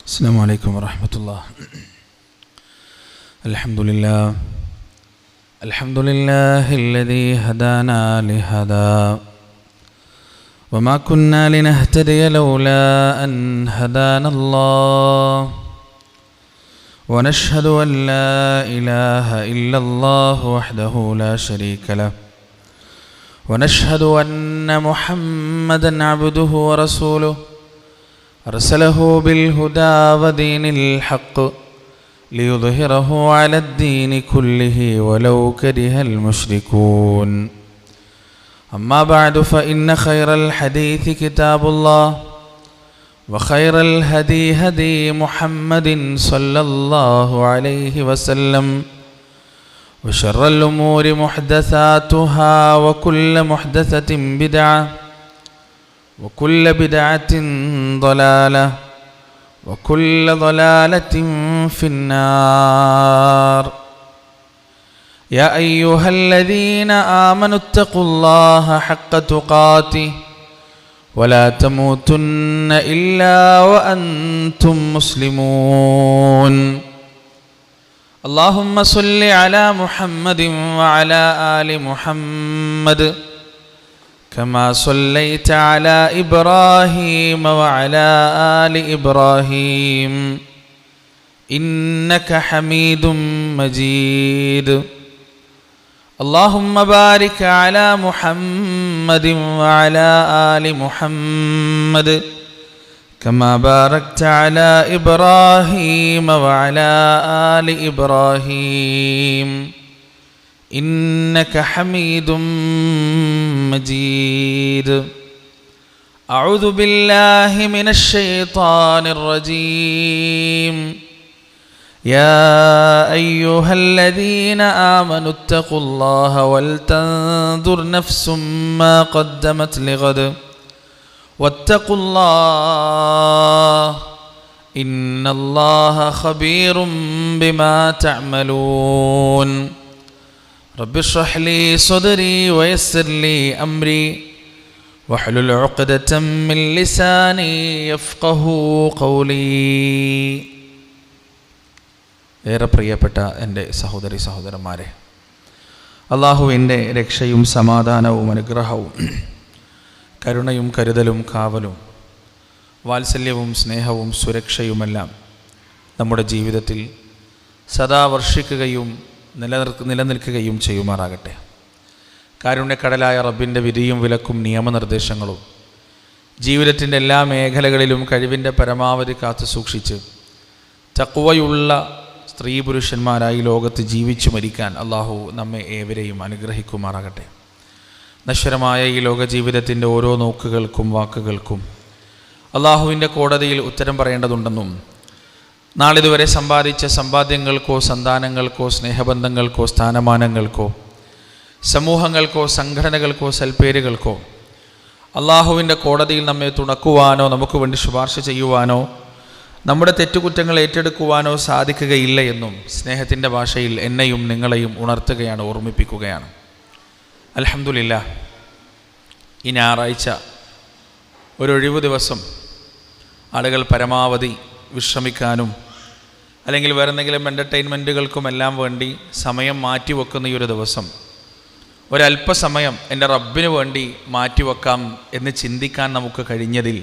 السلام عليكم ورحمة الله. الحمد لله الذي هدانا لهذا وما كنا لنهتدي لولا أن هدانا الله ونشهد أن لا إله إلا الله وحده لا شريك له ونشهد أن محمدا عبده ورسوله أرسله بالهدى ودين الحق ليظهره على الدين كله ولو كره المشركون. أما بعد فإن خير الحديث كتاب الله وخير الهدي هدي محمد صلى الله عليه وسلم وشر الأمور محدثاتها وكل محدثة بدعة وكل بدعة ضلالة وكل ضلالة في النار. يا أيها الذين آمنوا اتقوا الله حق تقاته ولا تموتن إلا وأنتم مسلمون. اللهم صل على محمد وعلى آل محمد كما صليت على إبراهيم وعلى آل إبراهيم إنك حميد مجيد. اللهم بارك على محمد وعلى آل محمد كما باركت على إبراهيم وعلى آل إبراهيم إنك حميد مجيد. أعوذ بالله من الشيطان الرجيم. يا أيها الذين آمنوا اتقوا الله ولتنظر نفس ما قدمت لغد واتقوا الله إن الله خبير بما تعملون. رب اشرح لي صدري ويسر لي أمري واحلل عقدة من لساني يفقه قولي. ഏറെ പ്രിയപ്പെട്ട എൻ്റെ സഹോദരി സഹോദരന്മാരെ, അള്ളാഹുവിൻ്റെ രക്ഷയും സമാധാനവും അനുഗ്രഹവും കരുണയും കരുതലും കാവലും വാത്സല്യവും സ്നേഹവും സുരക്ഷയുമെല്ലാം നമ്മുടെ ജീവിതത്തിൽ സദാ വർഷിക്കുകയും നിലനിൽക്കുകയും ചെയ്യുമാറാകട്ടെ. കാരുണ്യക്കടലായ റബ്ബിൻ്റെ വിധിയും വിലക്കും നിയമനിർദ്ദേശങ്ങളും ജീവിതത്തിൻ്റെ എല്ലാ മേഖലകളിലും കഴിവിൻ്റെ പരമാവധി കാത്തു സൂക്ഷിച്ച് തഖ്വയുള്ള സ്ത്രീ പുരുഷന്മാരായി ലോകത്ത് ജീവിച്ചു മരിക്കാൻ അള്ളാഹു നമ്മെ ഏവരെയും അനുഗ്രഹിക്കുമാറാകട്ടെ. നശ്വരമായ ഈ ലോക ജീവിതത്തിൻ്റെ ഓരോ നോക്കുകൾക്കും വാക്കുകൾക്കും അള്ളാഹുവിൻ്റെ കോടതിയിൽ ഉത്തരം പറയേണ്ടതുണ്ടെന്നും നാളിതുവരെ സമ്പാദിച്ച സമ്പാദ്യങ്ങൾക്കോ സന്താനങ്ങൾക്കോ സ്നേഹബന്ധങ്ങൾക്കോ സ്ഥാനമാനങ്ങൾക്കോ സമൂഹങ്ങൾക്കോ സംഘടനകൾക്കോ സൽപ്പേരുകൾക്കോ അള്ളാഹുവിൻ്റെ കോടതിയിൽ നമ്മെ തുണക്കുവാനോ നമുക്ക് വേണ്ടി ശുപാർശ ചെയ്യുവാനോ നമ്മുടെ തെറ്റുകുറ്റങ്ങൾ ഏറ്റെടുക്കുവാനോ സാധിക്കുകയില്ല എന്നും സ്നേഹത്തിൻ്റെ ഭാഷയിൽ എന്നെയും നിങ്ങളെയും ഉണർത്തുകയാണ്, ഓർമ്മിപ്പിക്കുകയാണ്. അൽഹംദുലില്ലാ, ഈ ഞായറാഴ്ച ഒരൊഴിവു ദിവസം ആളുകൾ പരമാവധി വിശ്രമിക്കാനും അല്ലെങ്കിൽ വേറെ എന്തെങ്കിലും എൻ്റർടൈൻമെൻറ്റുകൾക്കുമെല്ലാം വേണ്ടി സമയം മാറ്റിവെക്കുന്ന ഈ ഒരു ദിവസം ഒരല്പസമയം എൻ്റെ റബ്ബിന് വേണ്ടി മാറ്റിവെക്കാം എന്ന് ചിന്തിക്കാൻ നമുക്ക് കഴിഞ്ഞതിൽ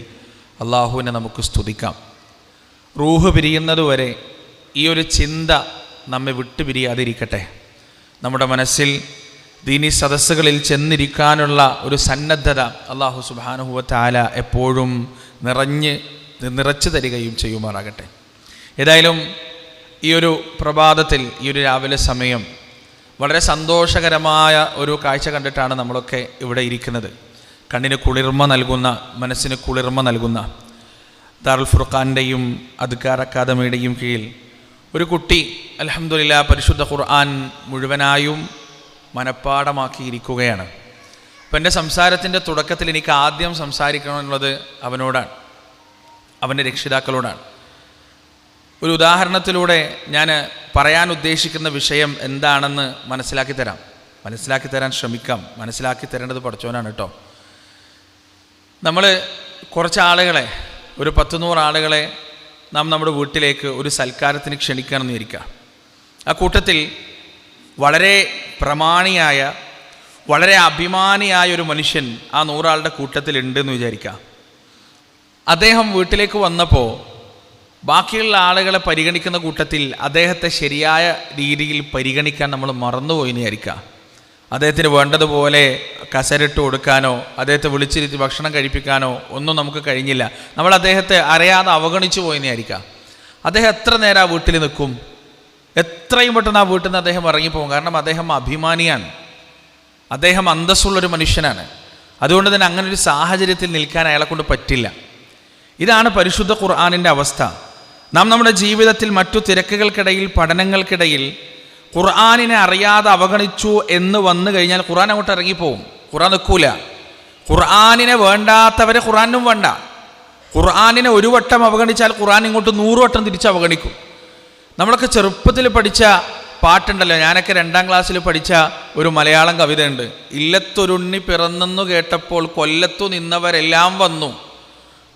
അള്ളാഹുവിനെ നമുക്ക് സ്തുതിക്കാം. റൂഹ് പിരിയുന്നതുവരെ ഈ ഒരു ചിന്ത നമ്മെ വിട്ടുപിരിയാതിരിക്കട്ടെ. നമ്മുടെ മനസ്സിൽ ദീനി സദസ്സുകളിൽ ചെന്നിരിക്കാനുള്ള ഒരു സന്നദ്ധത അള്ളാഹു സുബ്ഹാനഹു വ തആല എപ്പോഴും നിറച്ചു തരികയും ചെയ്യുമാറാകട്ടെ. ഏതായാലും ഈ ഒരു പ്രഭാതത്തിൽ, ഈ ഒരു രാവിലെ സമയം വളരെ സന്തോഷകരമായ ഒരു കാഴ്ച കണ്ടിട്ടാണ് നമ്മളൊക്കെ ഇവിടെ ഇരിക്കുന്നത്. കണ്ണിന് കുളിർമ നൽകുന്ന, മനസ്സിന് കുളിർമ നൽകുന്ന ദാറുൽ ഫുർഖാൻ്റെയും അദ്കാർ അക്കാദമിയുടെയും കീഴിൽ ഒരു കുട്ടി അൽഹംദുലില്ലാ പരിശുദ്ധ ഖുർആൻ മുഴുവനായും മനഃപ്പാഠമാക്കിയിരിക്കുകയാണ്. അപ്പം എൻ്റെ സംസാരത്തിൻ്റെ തുടക്കത്തിൽ എനിക്ക് ആദ്യം സംസാരിക്കണമെന്നുള്ളത് അവനോടാണ്, അവൻ്റെ രക്ഷിതാക്കളോടാണ്. ഒരു ഉദാഹരണത്തിലൂടെ ഞാൻ പറയാൻ ഉദ്ദേശിക്കുന്ന വിഷയം എന്താണെന്ന് മനസ്സിലാക്കി തരാൻ ശ്രമിക്കാം. മനസ്സിലാക്കി തരേണ്ടത് പഠിച്ചവനാണ് കേട്ടോ. നമ്മൾ കുറച്ച് ആളുകളെ, ഒരു 10-100 ആളുകളെ നാം നമ്മുടെ വീട്ടിലേക്ക് ഒരു സൽക്കാരത്തിന് ക്ഷണിക്കണമെന്ന് വിചാരിക്കുക. ആ കൂട്ടത്തിൽ വളരെ പ്രമാണിയായ, വളരെ അഭിമാനിയായ ഒരു മനുഷ്യൻ ആ 100 ആളുടെ കൂട്ടത്തിലുണ്ടെന്ന് വിചാരിക്കുക. അദ്ദേഹം വീട്ടിലേക്ക് വന്നപ്പോൾ ബാക്കിയുള്ള ആളുകളെ പരിഗണിക്കുന്ന കൂട്ടത്തിൽ അദ്ദേഹത്തെ ശരിയായ രീതിയിൽ പരിഗണിക്കാൻ നമ്മൾ മറന്നുപോയിന്ന് വിചാരിക്കുക. അദ്ദേഹത്തിന് വേണ്ടതുപോലെ കസരിട്ട് കൊടുക്കാനോ അദ്ദേഹത്തെ വിളിച്ചിരുത്തി ഭക്ഷണം കഴിപ്പിക്കാനോ ഒന്നും നമുക്ക് കഴിഞ്ഞില്ല. നമ്മൾ അദ്ദേഹത്തെ അറിയാതെ അവഗണിച്ചു പോയെന്ന് വിചാരിക്കുക. അദ്ദേഹം എത്ര നേരം ആ വീട്ടിൽ നിൽക്കും? എത്രയും പെട്ടെന്ന് ആ വീട്ടിൽ നിന്ന് അദ്ദേഹം ഇറങ്ങിപ്പോകും. കാരണം അദ്ദേഹം അഭിമാനിയാണ്, അദ്ദേഹം അന്തസ്സുള്ളൊരു മനുഷ്യനാണ്. അതുകൊണ്ട് തന്നെ അങ്ങനെ ഒരു സാഹചര്യത്തിൽ നിൽക്കാൻ അയാളെ കൊണ്ട് പറ്റില്ല. ഇതാണ് പരിശുദ്ധ ഖുർആനിൻ്റെ അവസ്ഥ. നാം നമ്മുടെ ജീവിതത്തിൽ മറ്റു തിരക്കുകൾക്കിടയിൽ, പഠനങ്ങൾക്കിടയിൽ ഖുർആനിനെ അറിയാതെ അവഗണിച്ചു എന്ന് വന്നു കഴിഞ്ഞാൽ ഖുർആൻ അങ്ങോട്ട് ഇറങ്ങിപ്പോവും. ഖുർആൻ നിൽക്കൂല. ഖുർആനിനെ വേണ്ടാത്തവരെ ഖുർആനും വേണ്ട. ഖുർആനിനെ ഒരു വട്ടം അവഗണിച്ചാൽ ഖുർആൻ ഇങ്ങോട്ട് 100 വട്ടം തിരിച്ച് അവഗണിക്കും. നമ്മളൊക്കെ ചെറുപ്പത്തിൽ പഠിച്ച പാട്ടുണ്ടല്ലോ, ഞാനൊക്കെ 2ാം ക്ലാസ്സിൽ പഠിച്ച ഒരു മലയാളം കവിതയുണ്ട്. ഇല്ലത്തൊരുണ്ണി പിറന്നെന്നു കേട്ടപ്പോൾ കൊല്ലത്തു നിന്നവരെല്ലാം വന്നു,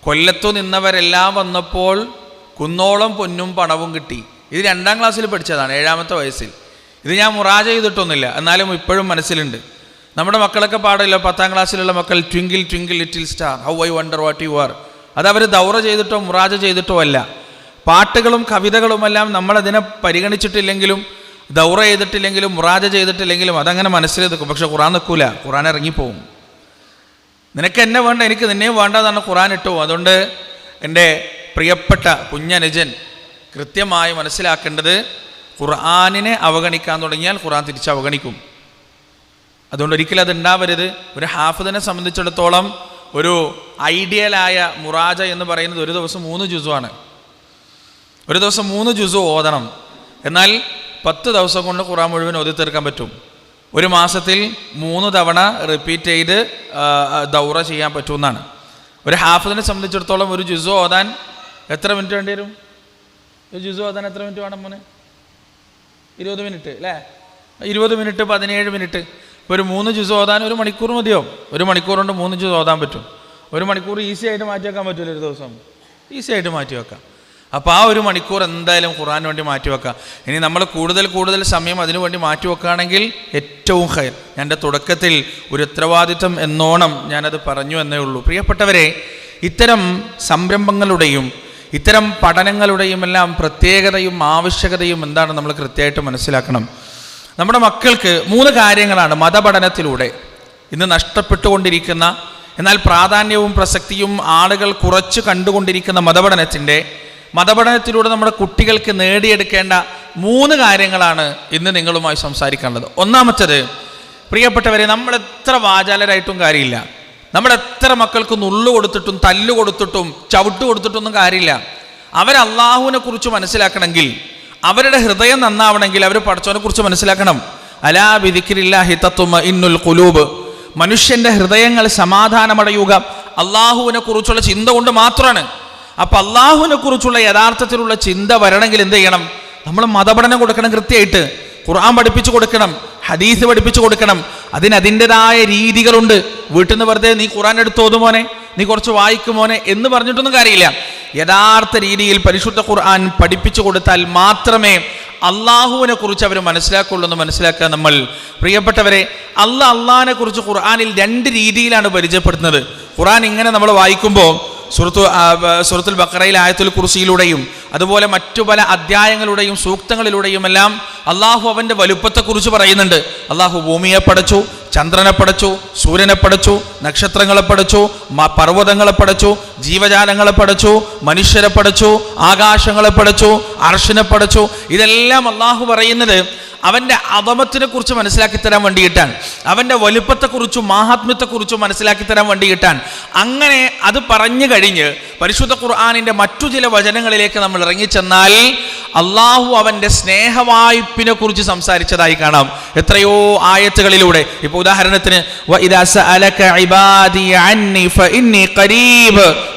കൊല്ലത്തു നിന്നവരെല്ലാം വന്നപ്പോൾ കുന്നോളം പൊന്നും പണവും കിട്ടി. ഇത് 2ാം ക്ലാസ്സിൽ പഠിച്ചതാണ്, 7ാമത്തെ വയസ്സിൽ. ഇത് ഞാൻ മുറാജ ചെയ്തിട്ടൊന്നുമില്ല, എന്നാലും ഇപ്പോഴും മനസ്സിലുണ്ട്. നമ്മുടെ മക്കളൊക്കെ പാടില്ല, 10ാം ക്ലാസ്സിലുള്ള മക്കൾ twinkle twinkle little star how I wonder what you are. അതവർ ദൗറ ചെയ്തിട്ടോ മുറാജ ചെയ്തിട്ടോ അല്ല. പാട്ടുകളും കവിതകളുമെല്ലാം നമ്മളതിനെ പരിഗണിച്ചിട്ടില്ലെങ്കിലും, ദൗറ ചെയ്തിട്ടില്ലെങ്കിലും, മുറാജ ചെയ്തിട്ടില്ലെങ്കിലും അതങ്ങനെ മനസ്സിൽ നിൽക്കും. പക്ഷെ ഖുർആൻ നിൽക്കൂല, ഖുർആൻ ഇറങ്ങിപ്പോവും. നിനക്ക് എന്നെ വേണ്ട, എനിക്ക് നിന്നെയും വേണ്ടതാണ് ഖുർആൻ ഇട്ടു. അതുകൊണ്ട് എൻ്റെ പ്രിയപ്പെട്ട കുഞ്ഞനുജൻ കൃത്യമായി മനസ്സിലാക്കേണ്ടത്, ഖുർആനിനെ അവഗണിക്കാൻ തുടങ്ങിയാൽ ഖുർആൻ തിരിച്ച് അവഗണിക്കും. അതുകൊണ്ട് ഒരിക്കലും അത് ഉണ്ടാവരുത്. ഒരു ഹാഫിദിനെ സംബന്ധിച്ചിടത്തോളം ഒരു ഐഡിയലായ മുറാജ എന്ന് പറയുന്നത് ഒരു ദിവസം 3 ജുസുമാണ്. ഒരു ദിവസം 3 ജുസു ഓതണം. എന്നാൽ 10 ദിവസം കൊണ്ട് ഖുർആൻ മുഴുവൻ ഓതി തീർക്കാൻ പറ്റും. ഒരു മാസത്തിൽ 3 തവണ റിപ്പീറ്റ് ചെയ്ത് ദൗറ ചെയ്യാൻ പറ്റുമെന്നാണ്. ഒരു ഹാഫിദിനെ സംബന്ധിച്ചിടത്തോളം ഒരു ജുസു ഓതാൻ എത്ര മിനിറ്റ് വേണ്ടി വരും? ഒരു ജുസു ഓതാൻ എത്ര മിനിറ്റ് വേണം മോനെ? 20 മിനിറ്റ് അല്ലേ? 20 മിനിറ്റ്, 17 മിനിറ്റ്. ഇപ്പോൾ ഒരു 3 ജുസു ഓതാൻ 1 മണിക്കൂർ മതിയോ? 1 മണിക്കൂർ കൊണ്ട് 3 ജുസു ഓതാൻ പറ്റും. 1 മണിക്കൂർ ഈസി ആയിട്ട് മാറ്റി വെക്കാൻ പറ്റില്ല, ഒരു ദിവസം ഈസി ആയിട്ട് മാറ്റി വെക്കാം. അപ്പോൾ ആ 1 മണിക്കൂർ എന്തായാലും ഖുർആന് വേണ്ടി മാറ്റിവെക്കാം. ഇനി നമ്മൾ കൂടുതൽ സമയം അതിനു വേണ്ടി മാറ്റിവെക്കുകയാണെങ്കിൽ ഏറ്റവും ഖൈർ. ഞാൻ എൻ്റെ തുടക്കത്തിൽ ഒരു ഉത്തരവാദിത്വം എന്നോണം ഞാനത് പറഞ്ഞു എന്നേ ഉള്ളൂ. പ്രിയപ്പെട്ടവരെ, ഇത്തരം സംരംഭങ്ങളുടെയും ഇത്തരം പഠനങ്ങളുടെയും എല്ലാം പ്രത്യേകതയും ആവശ്യകതയും എന്താണ് നമ്മൾ കൃത്യമായിട്ട് മനസ്സിലാക്കണം. നമ്മുടെ മക്കൾക്ക് 3 കാര്യങ്ങളാണ് മതപഠനത്തിലൂടെ ഇന്ന് നഷ്ടപ്പെട്ടുകൊണ്ടിരിക്കുന്ന, എന്നാൽ പ്രാധാന്യവും പ്രസക്തിയും ആളുകൾ കുറച്ച് കണ്ടുകൊണ്ടിരിക്കുന്ന മതപഠനത്തിലൂടെ നമ്മുടെ കുട്ടികൾക്ക് നേടിയെടുക്കേണ്ട 3 കാര്യങ്ങളാണ് ഇന്ന് നിങ്ങളുമായി സംസാരിക്കാനുള്ളത്. ഒന്നാമത്തേത്, പ്രിയപ്പെട്ടവരെ, നമ്മൾ എത്ര വാചാലരായിട്ടും കാര്യമില്ല. നമ്മൾ എത്ര മക്കൾക്ക് നുള്ളു കൊടുത്തിട്ടും തല്ലു കൊടുത്തിട്ടും ചവിട്ട് കൊടുത്തിട്ടൊന്നും കാര്യമില്ല. അവർ അള്ളാഹുവിനെ കുറിച്ച് മനസ്സിലാക്കണമെങ്കിൽ, അവരുടെ ഹൃദയം നന്നാവണമെങ്കിൽ അവർ പടച്ചവനെ കുറിച്ച് മനസ്സിലാക്കണം. അലാ ബിദിക്രില്ലാഹി തത്മഇന്നുൽ ഖുലൂബ്. മനുഷ്യന്റെ ഹൃദയങ്ങൾ സമാധാനമടയുക അള്ളാഹുവിനെ കുറിച്ചുള്ള ചിന്ത കൊണ്ട് മാത്രമാണ്. അപ്പൊ അള്ളാഹുവിനെ കുറിച്ചുള്ള യഥാർത്ഥത്തിലുള്ള ചിന്ത വരണമെങ്കിൽ എന്ത് ചെയ്യണം? നമ്മൾ മതപഠനം കൊടുക്കണം, കൃത്യമായിട്ട് ഖുർആൻ പഠിപ്പിച്ചു കൊടുക്കണം, ഹദീസ് പഠിപ്പിച്ചു കൊടുക്കണം. അതിൻ്റെതായ രീതികളുണ്ട്. വീട്ടിൽ നിന്ന് വെറുതെ നീ ഖുർആൻ എടുത്തോതുമോനെ, നീ കുറച്ച് വായിക്കുമോനെ എന്ന് പറഞ്ഞിട്ടൊന്നും കാര്യമില്ല. യഥാർത്ഥ രീതിയിൽ പരിശുദ്ധ ഖുർആൻ പഠിപ്പിച്ചു കൊടുത്താൽ മാത്രമേ അള്ളാഹുവിനെ കുറിച്ച് അവർ മനസ്സിലാക്കുള്ളൂ എന്ന് മനസ്സിലാക്കുക നമ്മൾ. പ്രിയപ്പെട്ടവരെ, അള്ളാഹിനെ കുറിച്ച് ഖുർആനിൽ 2 രീതിയിലാണ് പരിചയപ്പെടുത്തുന്നത്. ഖുർആൻ ഇങ്ങനെ നമ്മൾ വായിക്കുമ്പോൾ സൂറത്തുൽ ബഖറയിൽ ആയത്തുൽ കുർസിയിലൂടെയും അതുപോലെ മറ്റു പല അധ്യായങ്ങളുടെയും സൂക്തങ്ങളിലൂടെയും എല്ലാം അള്ളാഹു അവൻ്റെ വലുപ്പത്തെക്കുറിച്ച് പറയുന്നുണ്ട്. അള്ളാഹു ഭൂമിയെ പടച്ചു, ചന്ദ്രനെ പടച്ചു, സൂര്യനെ പടച്ചു, നക്ഷത്രങ്ങളെ പടച്ചു, പർവ്വതങ്ങളെ പടച്ചു, ജീവജാലങ്ങളെ പടച്ചു, മനുഷ്യരെ പടച്ചു, ആകാശങ്ങളെ പടച്ചു, അർശിനെ പടച്ചു. ഇതെല്ലാം അള്ളാഹു പറയുന്നത് അവൻ്റെ അദമത്തിനെ കുറിച്ച് മനസ്സിലാക്കി തരാൻ വേണ്ടിയിട്ടാണ്, അവൻ്റെ വലുപ്പത്തെക്കുറിച്ചും മാഹാത്മ്യത്തെക്കുറിച്ചും മനസ്സിലാക്കി തരാൻ വേണ്ടിയിട്ടാണ്. അങ്ങനെ അത് പറഞ്ഞു കഴിഞ്ഞ് പരിശുദ്ധ ഖുർആനിൻ്റെ മറ്റു ചില വചനങ്ങളിലേക്ക് നമ്മൾ ഇറങ്ങിച്ചെന്നാൽ അള്ളാഹു അവൻ്റെ സ്നേഹവായ്പിനെ കുറിച്ച് സംസാരിച്ചതായി കാണാം എത്രയോ ആയത്തുകളിലൂടെ. ഇപ്പോൾ ഉദാഹരണത്തിന്,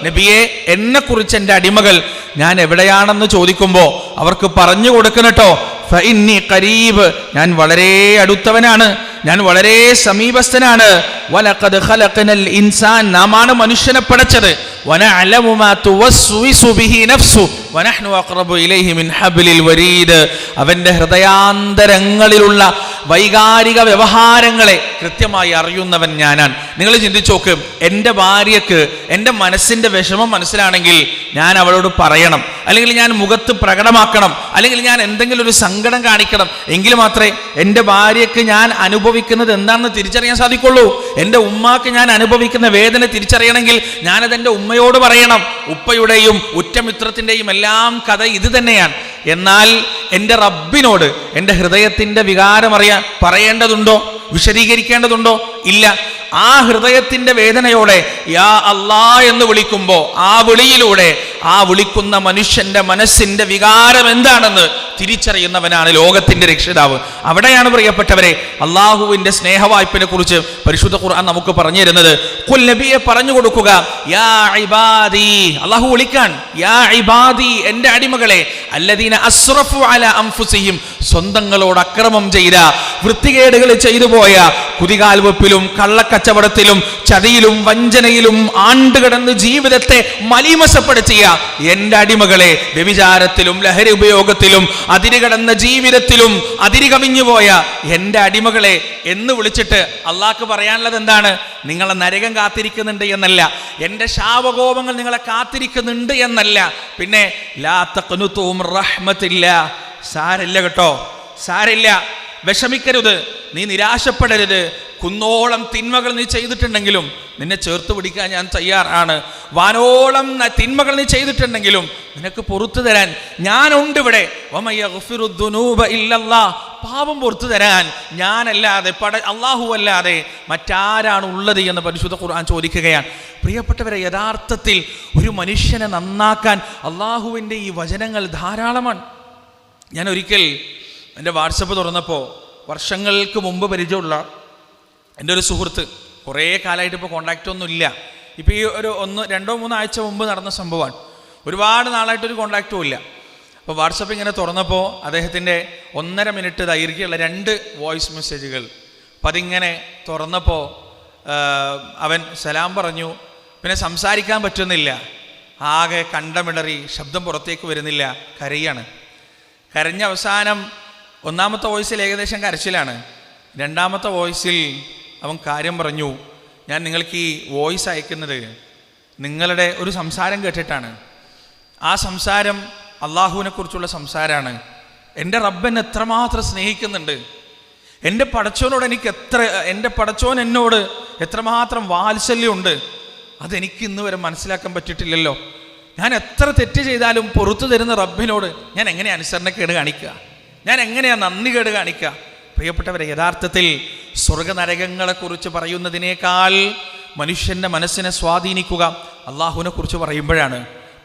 നബിയെ, എന്നെ കുറിച്ച് എൻ്റെ അടിമകൾ ഞാൻ എവിടെയാണെന്ന് ചോദിക്കുമ്പോൾ അവർക്ക് പറഞ്ഞു കൊടുക്കണം കേട്ടോ. ഫഇന്നി ഖരീബ്, ഞാൻ വളരെ അടുത്തവനാണ്, ഞാൻ വളരെ സമീപസ്ഥനാണ്. വലഖദ് ഖലഖനൽ ഇൻസാൻ, നാമാണ് മനുഷ്യനെ പടച്ചത്. വനഅലമു മാ തുവസ്വിസു ബിഹി നഫ്സു വനഹ്നു അഖ്റബു ഇലൈഹി മിൻ ഹബ്ലിൽ വരീദ്. അവന്റെ ഹൃദയാന്തരങ്ങളിലുള്ള വൈകാരിക വ്യവഹാരങ്ങളെ കൃത്യമായി അറിയുന്നവൻ ഞാനാണ്. നിങ്ങൾ ചിന്തിച്ചു നോക്ക്, എൻ്റെ ഭാര്യക്ക് എൻ്റെ മനസ്സിൻ്റെ വിഷമം മനസ്സിലാണെങ്കിൽ ഞാൻ അവളോട് പറയണം, അല്ലെങ്കിൽ ഞാൻ മുഖത്ത് പ്രകടമാക്കണം, അല്ലെങ്കിൽ ഞാൻ എന്തെങ്കിലും ഒരു സങ്കടം കാണിക്കണം. എങ്കിൽ മാത്രമേ എൻ്റെ ഭാര്യക്ക് ഞാൻ അനുഭവിക്കുന്നത് എന്താണെന്ന് തിരിച്ചറിയാൻ സാധിക്കുള്ളൂ. എൻ്റെ ഉമ്മാക്ക് ഞാൻ അനുഭവിക്കുന്ന വേദന തിരിച്ചറിയണമെങ്കിൽ ഞാനത് എൻ്റെ ഉമ്മയോട് പറയണം. ഉപ്പയുടെയും ഉറ്റമിത്രത്തിൻ്റെയും എല്ലാം കഥ ഇത് തന്നെയാണ്. എന്നാൽ എൻ്റെ റബ്ബിനോട് എൻ്റെ ഹൃദയത്തിൻ്റെ വികാരം അറിയാൻ പറയേണ്ടതുണ്ടോ? വിശദീകരിക്കേണ്ടതുണ്ടോ? ഇല്ല. ആ ഹൃദയത്തിൻ്റെ വേദനയോടെ യാ അല്ലാ എന്ന് വിളിക്കുമ്പോൾ ആ വിളിയിലൂടെ ആ വിളിക്കുന്ന മനുഷ്യന്റെ മനസ്സിന്റെ വികാരം എന്താണെന്ന് തിരിച്ചറിയുന്നവനാണ് ലോകത്തിന്റെ രക്ഷിതാവ്. അവിടെയാണ് പ്രിയപ്പെട്ടവരെ അള്ളാഹുവിന്റെ സ്നേഹവായ്പിനെ കുറിച്ച് പരിശുദ്ധ ഖുർആൻ നമുക്ക് പറഞ്ഞു തരുന്നത്. ഖുൽ നബിയെ പറഞ്ഞു കൊടുക്കുക, യാ ഇബാദി, അള്ളാഹു വിളിക്കാൻ, യാ ഇബാദി, എൻ്റെ അടിമകളെ, അല്ലദീന അസ്റഫു അലാ അൻഫുസിഹിം, സ്വന്തങ്ങളോട് അക്രമം ചെയ്ത, വൃത്തികേടുകൾ ചെയ്തു പോയ, കുതികാൽ വെപ്പിലും കള്ളക്കച്ചവടത്തിലും ചതിയിലും വഞ്ചനയിലും ആണ്ടുകിടന്ന് ജീവിതത്തെ മലീമസപ്പെടുത്തിയ എൻ്റെ അടിമകളെ, വ്യഭിചാരത്തിലും ലഹരി ഉപയോഗത്തിലും അതിരുകടന്ന ജീവിതത്തിലും അതിരുകവിഞ്ഞുപോയ എൻ്റെ അടിമകളെ എന്ന് വിളിച്ചിട്ട് അള്ളാഹ്ക്ക് പറയാനുള്ളത് എന്താണ്? നിങ്ങളെ നരകം കാത്തിരിക്കുന്നുണ്ട് എന്നല്ല, എൻ്റെ ശാപകോപങ്ങൾ നിങ്ങളെ കാത്തിരിക്കുന്നുണ്ട് എന്നല്ല, പിന്നെ ലാ തഖ്നുതു മിർ റഹ്മത്തില്ലാ, സാരില്ല കേട്ടോ, സാരില്ല, വിഷമിക്കരുത്, നീ നിരാശപ്പെടരുത്. കുന്നോളം തിന്മകൾ നീ ചെയ്തിട്ടുണ്ടെങ്കിലും നിന്നെ ചേർത്ത് പിടിക്കാൻ ഞാൻ തയ്യാറാണ്. വാനോളം തിന്മകൾ നീ ചെയ്തിട്ടുണ്ടെങ്കിലും നിനക്ക് പുറത്തു തരാൻ ഞാനുണ്ട് ഇവിടെ. പാപം പുറത്തു തരാൻ ഞാനല്ലാതെ അള്ളാഹു അല്ലാതെ മറ്റാരാണ് ഉള്ളത് എന്ന് പരിശുദ്ധ ഖുർആൻ ചോദിക്കുകയാണ്. പ്രിയപ്പെട്ടവരെ, യഥാർത്ഥത്തിൽ ഒരു മനുഷ്യനെ നന്നാക്കാൻ അള്ളാഹുവിൻ്റെ ഈ വചനങ്ങൾ ധാരാളമാണ്. ഞാൻ ഒരിക്കൽ എൻ്റെ വാട്സപ്പ് തുറന്നപ്പോൾ വർഷങ്ങൾക്ക് മുമ്പ് പരിചയമുള്ള എൻ്റെ ഒരു സുഹൃത്ത്, കുറേ കാലമായിട്ട് ഇപ്പോൾ കോണ്ടാക്റ്റ് ഒന്നും ഇല്ല, ഇപ്പോൾ ഈ ഒരു 1-2-3 ആഴ്ച മുമ്പ് നടന്ന സംഭവമാണ്, ഒരുപാട് നാളായിട്ടൊരു കോണ്ടാക്റ്റും ഇല്ല. അപ്പോൾ വാട്സപ്പ് ഇങ്ങനെ തുറന്നപ്പോൾ അദ്ദേഹത്തിൻ്റെ 1.5 മിനിറ്റ് ദൈർഘ്യമുള്ള 2 വോയിസ് മെസ്സേജുകൾ. അപ്പം അതിങ്ങനെ തുറന്നപ്പോൾ അവൻ സലാം പറഞ്ഞു, പിന്നെ സംസാരിക്കാൻ പറ്റുന്നില്ല, ആകെ കണ്ടമിടറി, ശബ്ദം പുറത്തേക്ക് വരുന്നില്ല, കരയാണ്. കരഞ്ഞ അവസാനം 1ാമത്തെ വോയിസിൽ ഏകദേശം കരച്ചിലാണ്. 2ാമത്തെ വോയിസിൽ അവൻ കാര്യം പറഞ്ഞു, ഞാൻ നിങ്ങൾക്ക് ഈ വോയിസ് അയക്കുന്നത് നിങ്ങളുടെ ഒരു സംസാരം കേട്ടിട്ടാണ്. ആ സംസാരം അള്ളാഹുവിനെ കുറിച്ചുള്ള സംസാരമാണ്. എൻ്റെ റബ്ബൻ എത്രമാത്രം സ്നേഹിക്കുന്നുണ്ട്, എൻ്റെ പടച്ചോനോട് എൻ്റെ പടച്ചോൻ എന്നോട് എത്രമാത്രം വാത്സല്യമുണ്ട്, അതെനിക്ക് ഇന്ന് വരെ മനസ്സിലാക്കാൻ പറ്റിയിട്ടില്ലല്ലോ. ഞാൻ എത്ര തെറ്റ് ചെയ്താലും പുറത്തു തരുന്ന റബ്ബിനോട് ഞാൻ എങ്ങനെ അനുസരണക്കേട് കാണിക്കുക, ഞാൻ എങ്ങനെയാ നന്ദി കേട് കാണിക്കുക? പ്രിയപ്പെട്ടവരെ, യഥാർത്ഥത്തിൽ സ്വർഗനരകങ്ങളെക്കുറിച്ച് പറയുന്നതിനേക്കാൾ മനുഷ്യൻ്റെ മനസ്സിനെ സ്വാധീനിക്കുക അള്ളാഹുവിനെ കുറിച്ച് പറയുമ്പോഴാണ്,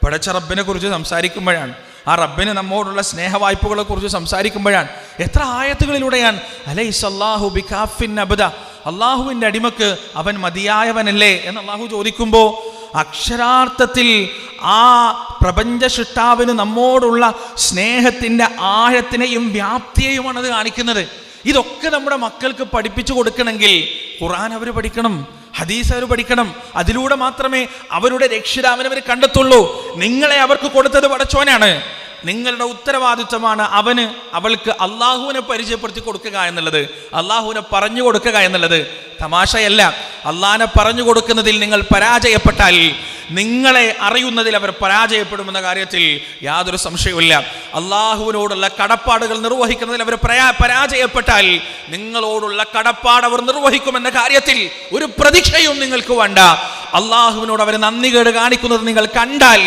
പടച്ച റബ്ബിനെ കുറിച്ച് സംസാരിക്കുമ്പോഴാണ്, ആ റബ്ബിന് നമ്മോടുള്ള സ്നേഹവായ്പകളെ കുറിച്ച് സംസാരിക്കുമ്പോഴാണ്. എത്ര ആയത്തുകളിലൂടെയാണ് അലൈസല്ലാഹു ബികാഫിൻ അബ്ദ, അള്ളാഹുവിൻ്റെ അടിമക്ക് അവൻ മതിയായവനല്ലേ എന്ന് അള്ളാഹു ചോദിക്കുമ്പോൾ അക്ഷരാർത്ഥത്തിൽ ആ പ്രപഞ്ച സൃഷ്ടാവിന് നമ്മോടുള്ള സ്നേഹത്തിൻ്റെ ആഴത്തിനെയും വ്യാപ്തിയെയുമാണ് അത് കാണിക്കുന്നത്. ഇതൊക്കെ നമ്മുടെ മക്കൾക്ക് പഠിപ്പിച്ചു കൊടുക്കണമെങ്കിൽ ഖുർആൻ അവർ പഠിക്കണം, ഹദീസ് അവർ പഠിക്കണം. അതിലൂടെ മാത്രമേ അവരുടെ രക്ഷിതാവിനെ അവർ കണ്ടെത്തുള്ളൂ. നിങ്ങളെ അവർക്ക് കൊടുത്തത് പടച്ചോനാണ്. നിങ്ങളുടെ ഉത്തരവാദിത്വമാണ് അവൾക്ക് അള്ളാഹുവിനെ പരിചയപ്പെടുത്തി കൊടുക്കുക എന്നുള്ളത്, അള്ളാഹുവിനെ പറഞ്ഞു കൊടുക്കുക എന്നുള്ളത്. തമാശയല്ല. അള്ളാഹിനെ പറഞ്ഞു കൊടുക്കുന്നതിൽ നിങ്ങൾ പരാജയപ്പെട്ടാൽ നിങ്ങളെ അറിയുന്നതിൽ അവർ പരാജയപ്പെടുമെന്ന കാര്യത്തിൽ യാതൊരു സംശയവുമില്ല. അള്ളാഹുവിനോടുള്ള കടപ്പാടുകൾ നിർവഹിക്കുന്നതിൽ അവർ പരാജയപ്പെട്ടാൽ നിങ്ങളോടുള്ള കടപ്പാട് അവർ നിർവഹിക്കുമെന്ന കാര്യത്തിൽ ഒരു പ്രതീക്ഷയും നിങ്ങൾക്ക് വേണ്ട. അള്ളാഹുവിനോട് അവർ നന്ദികേട് കാണിക്കുന്നത് നിങ്ങൾ കണ്ടാൽ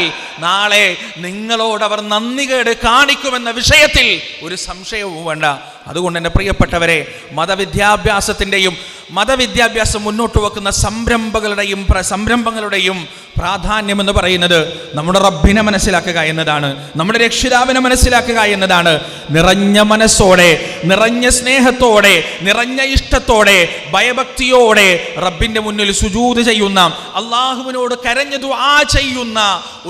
നാളെ നിങ്ങളോട് അവർ നന്ദികേട് കാണിക്കുമെന്ന വിഷയത്തിൽ ഒരു സംശയവും വേണ്ട. അതുകൊണ്ട് എൻ്റെ പ്രിയപ്പെട്ടവരെ, മതവിദ്യാഭ്യാസത്തിൻ്റെയും മതവിദ്യാഭ്യാസം മുന്നോട്ട് വെക്കുന്ന സംരംഭങ്ങളുടെയും പ്രാധാന്യം എന്ന് പറയുന്നത് നമ്മുടെ റബ്ബിനെ മനസ്സിലാക്കുക എന്നതാണ്, നമ്മുടെ രക്ഷിതാവിനെ മനസ്സിലാക്കുക എന്നതാണ്. നിറഞ്ഞ മനസ്സോടെ, നിറഞ്ഞ സ്നേഹത്തോടെ, നിറഞ്ഞ ഇഷ്ടത്തോടെ, ഭയഭക്തിയോടെ റബ്ബിന്റെ മുന്നിൽ സുജൂദ് ചെയ്യുന്ന, അള്ളാഹുവിനോട് കരഞ്ഞു ദുആ ചെയ്യുന്ന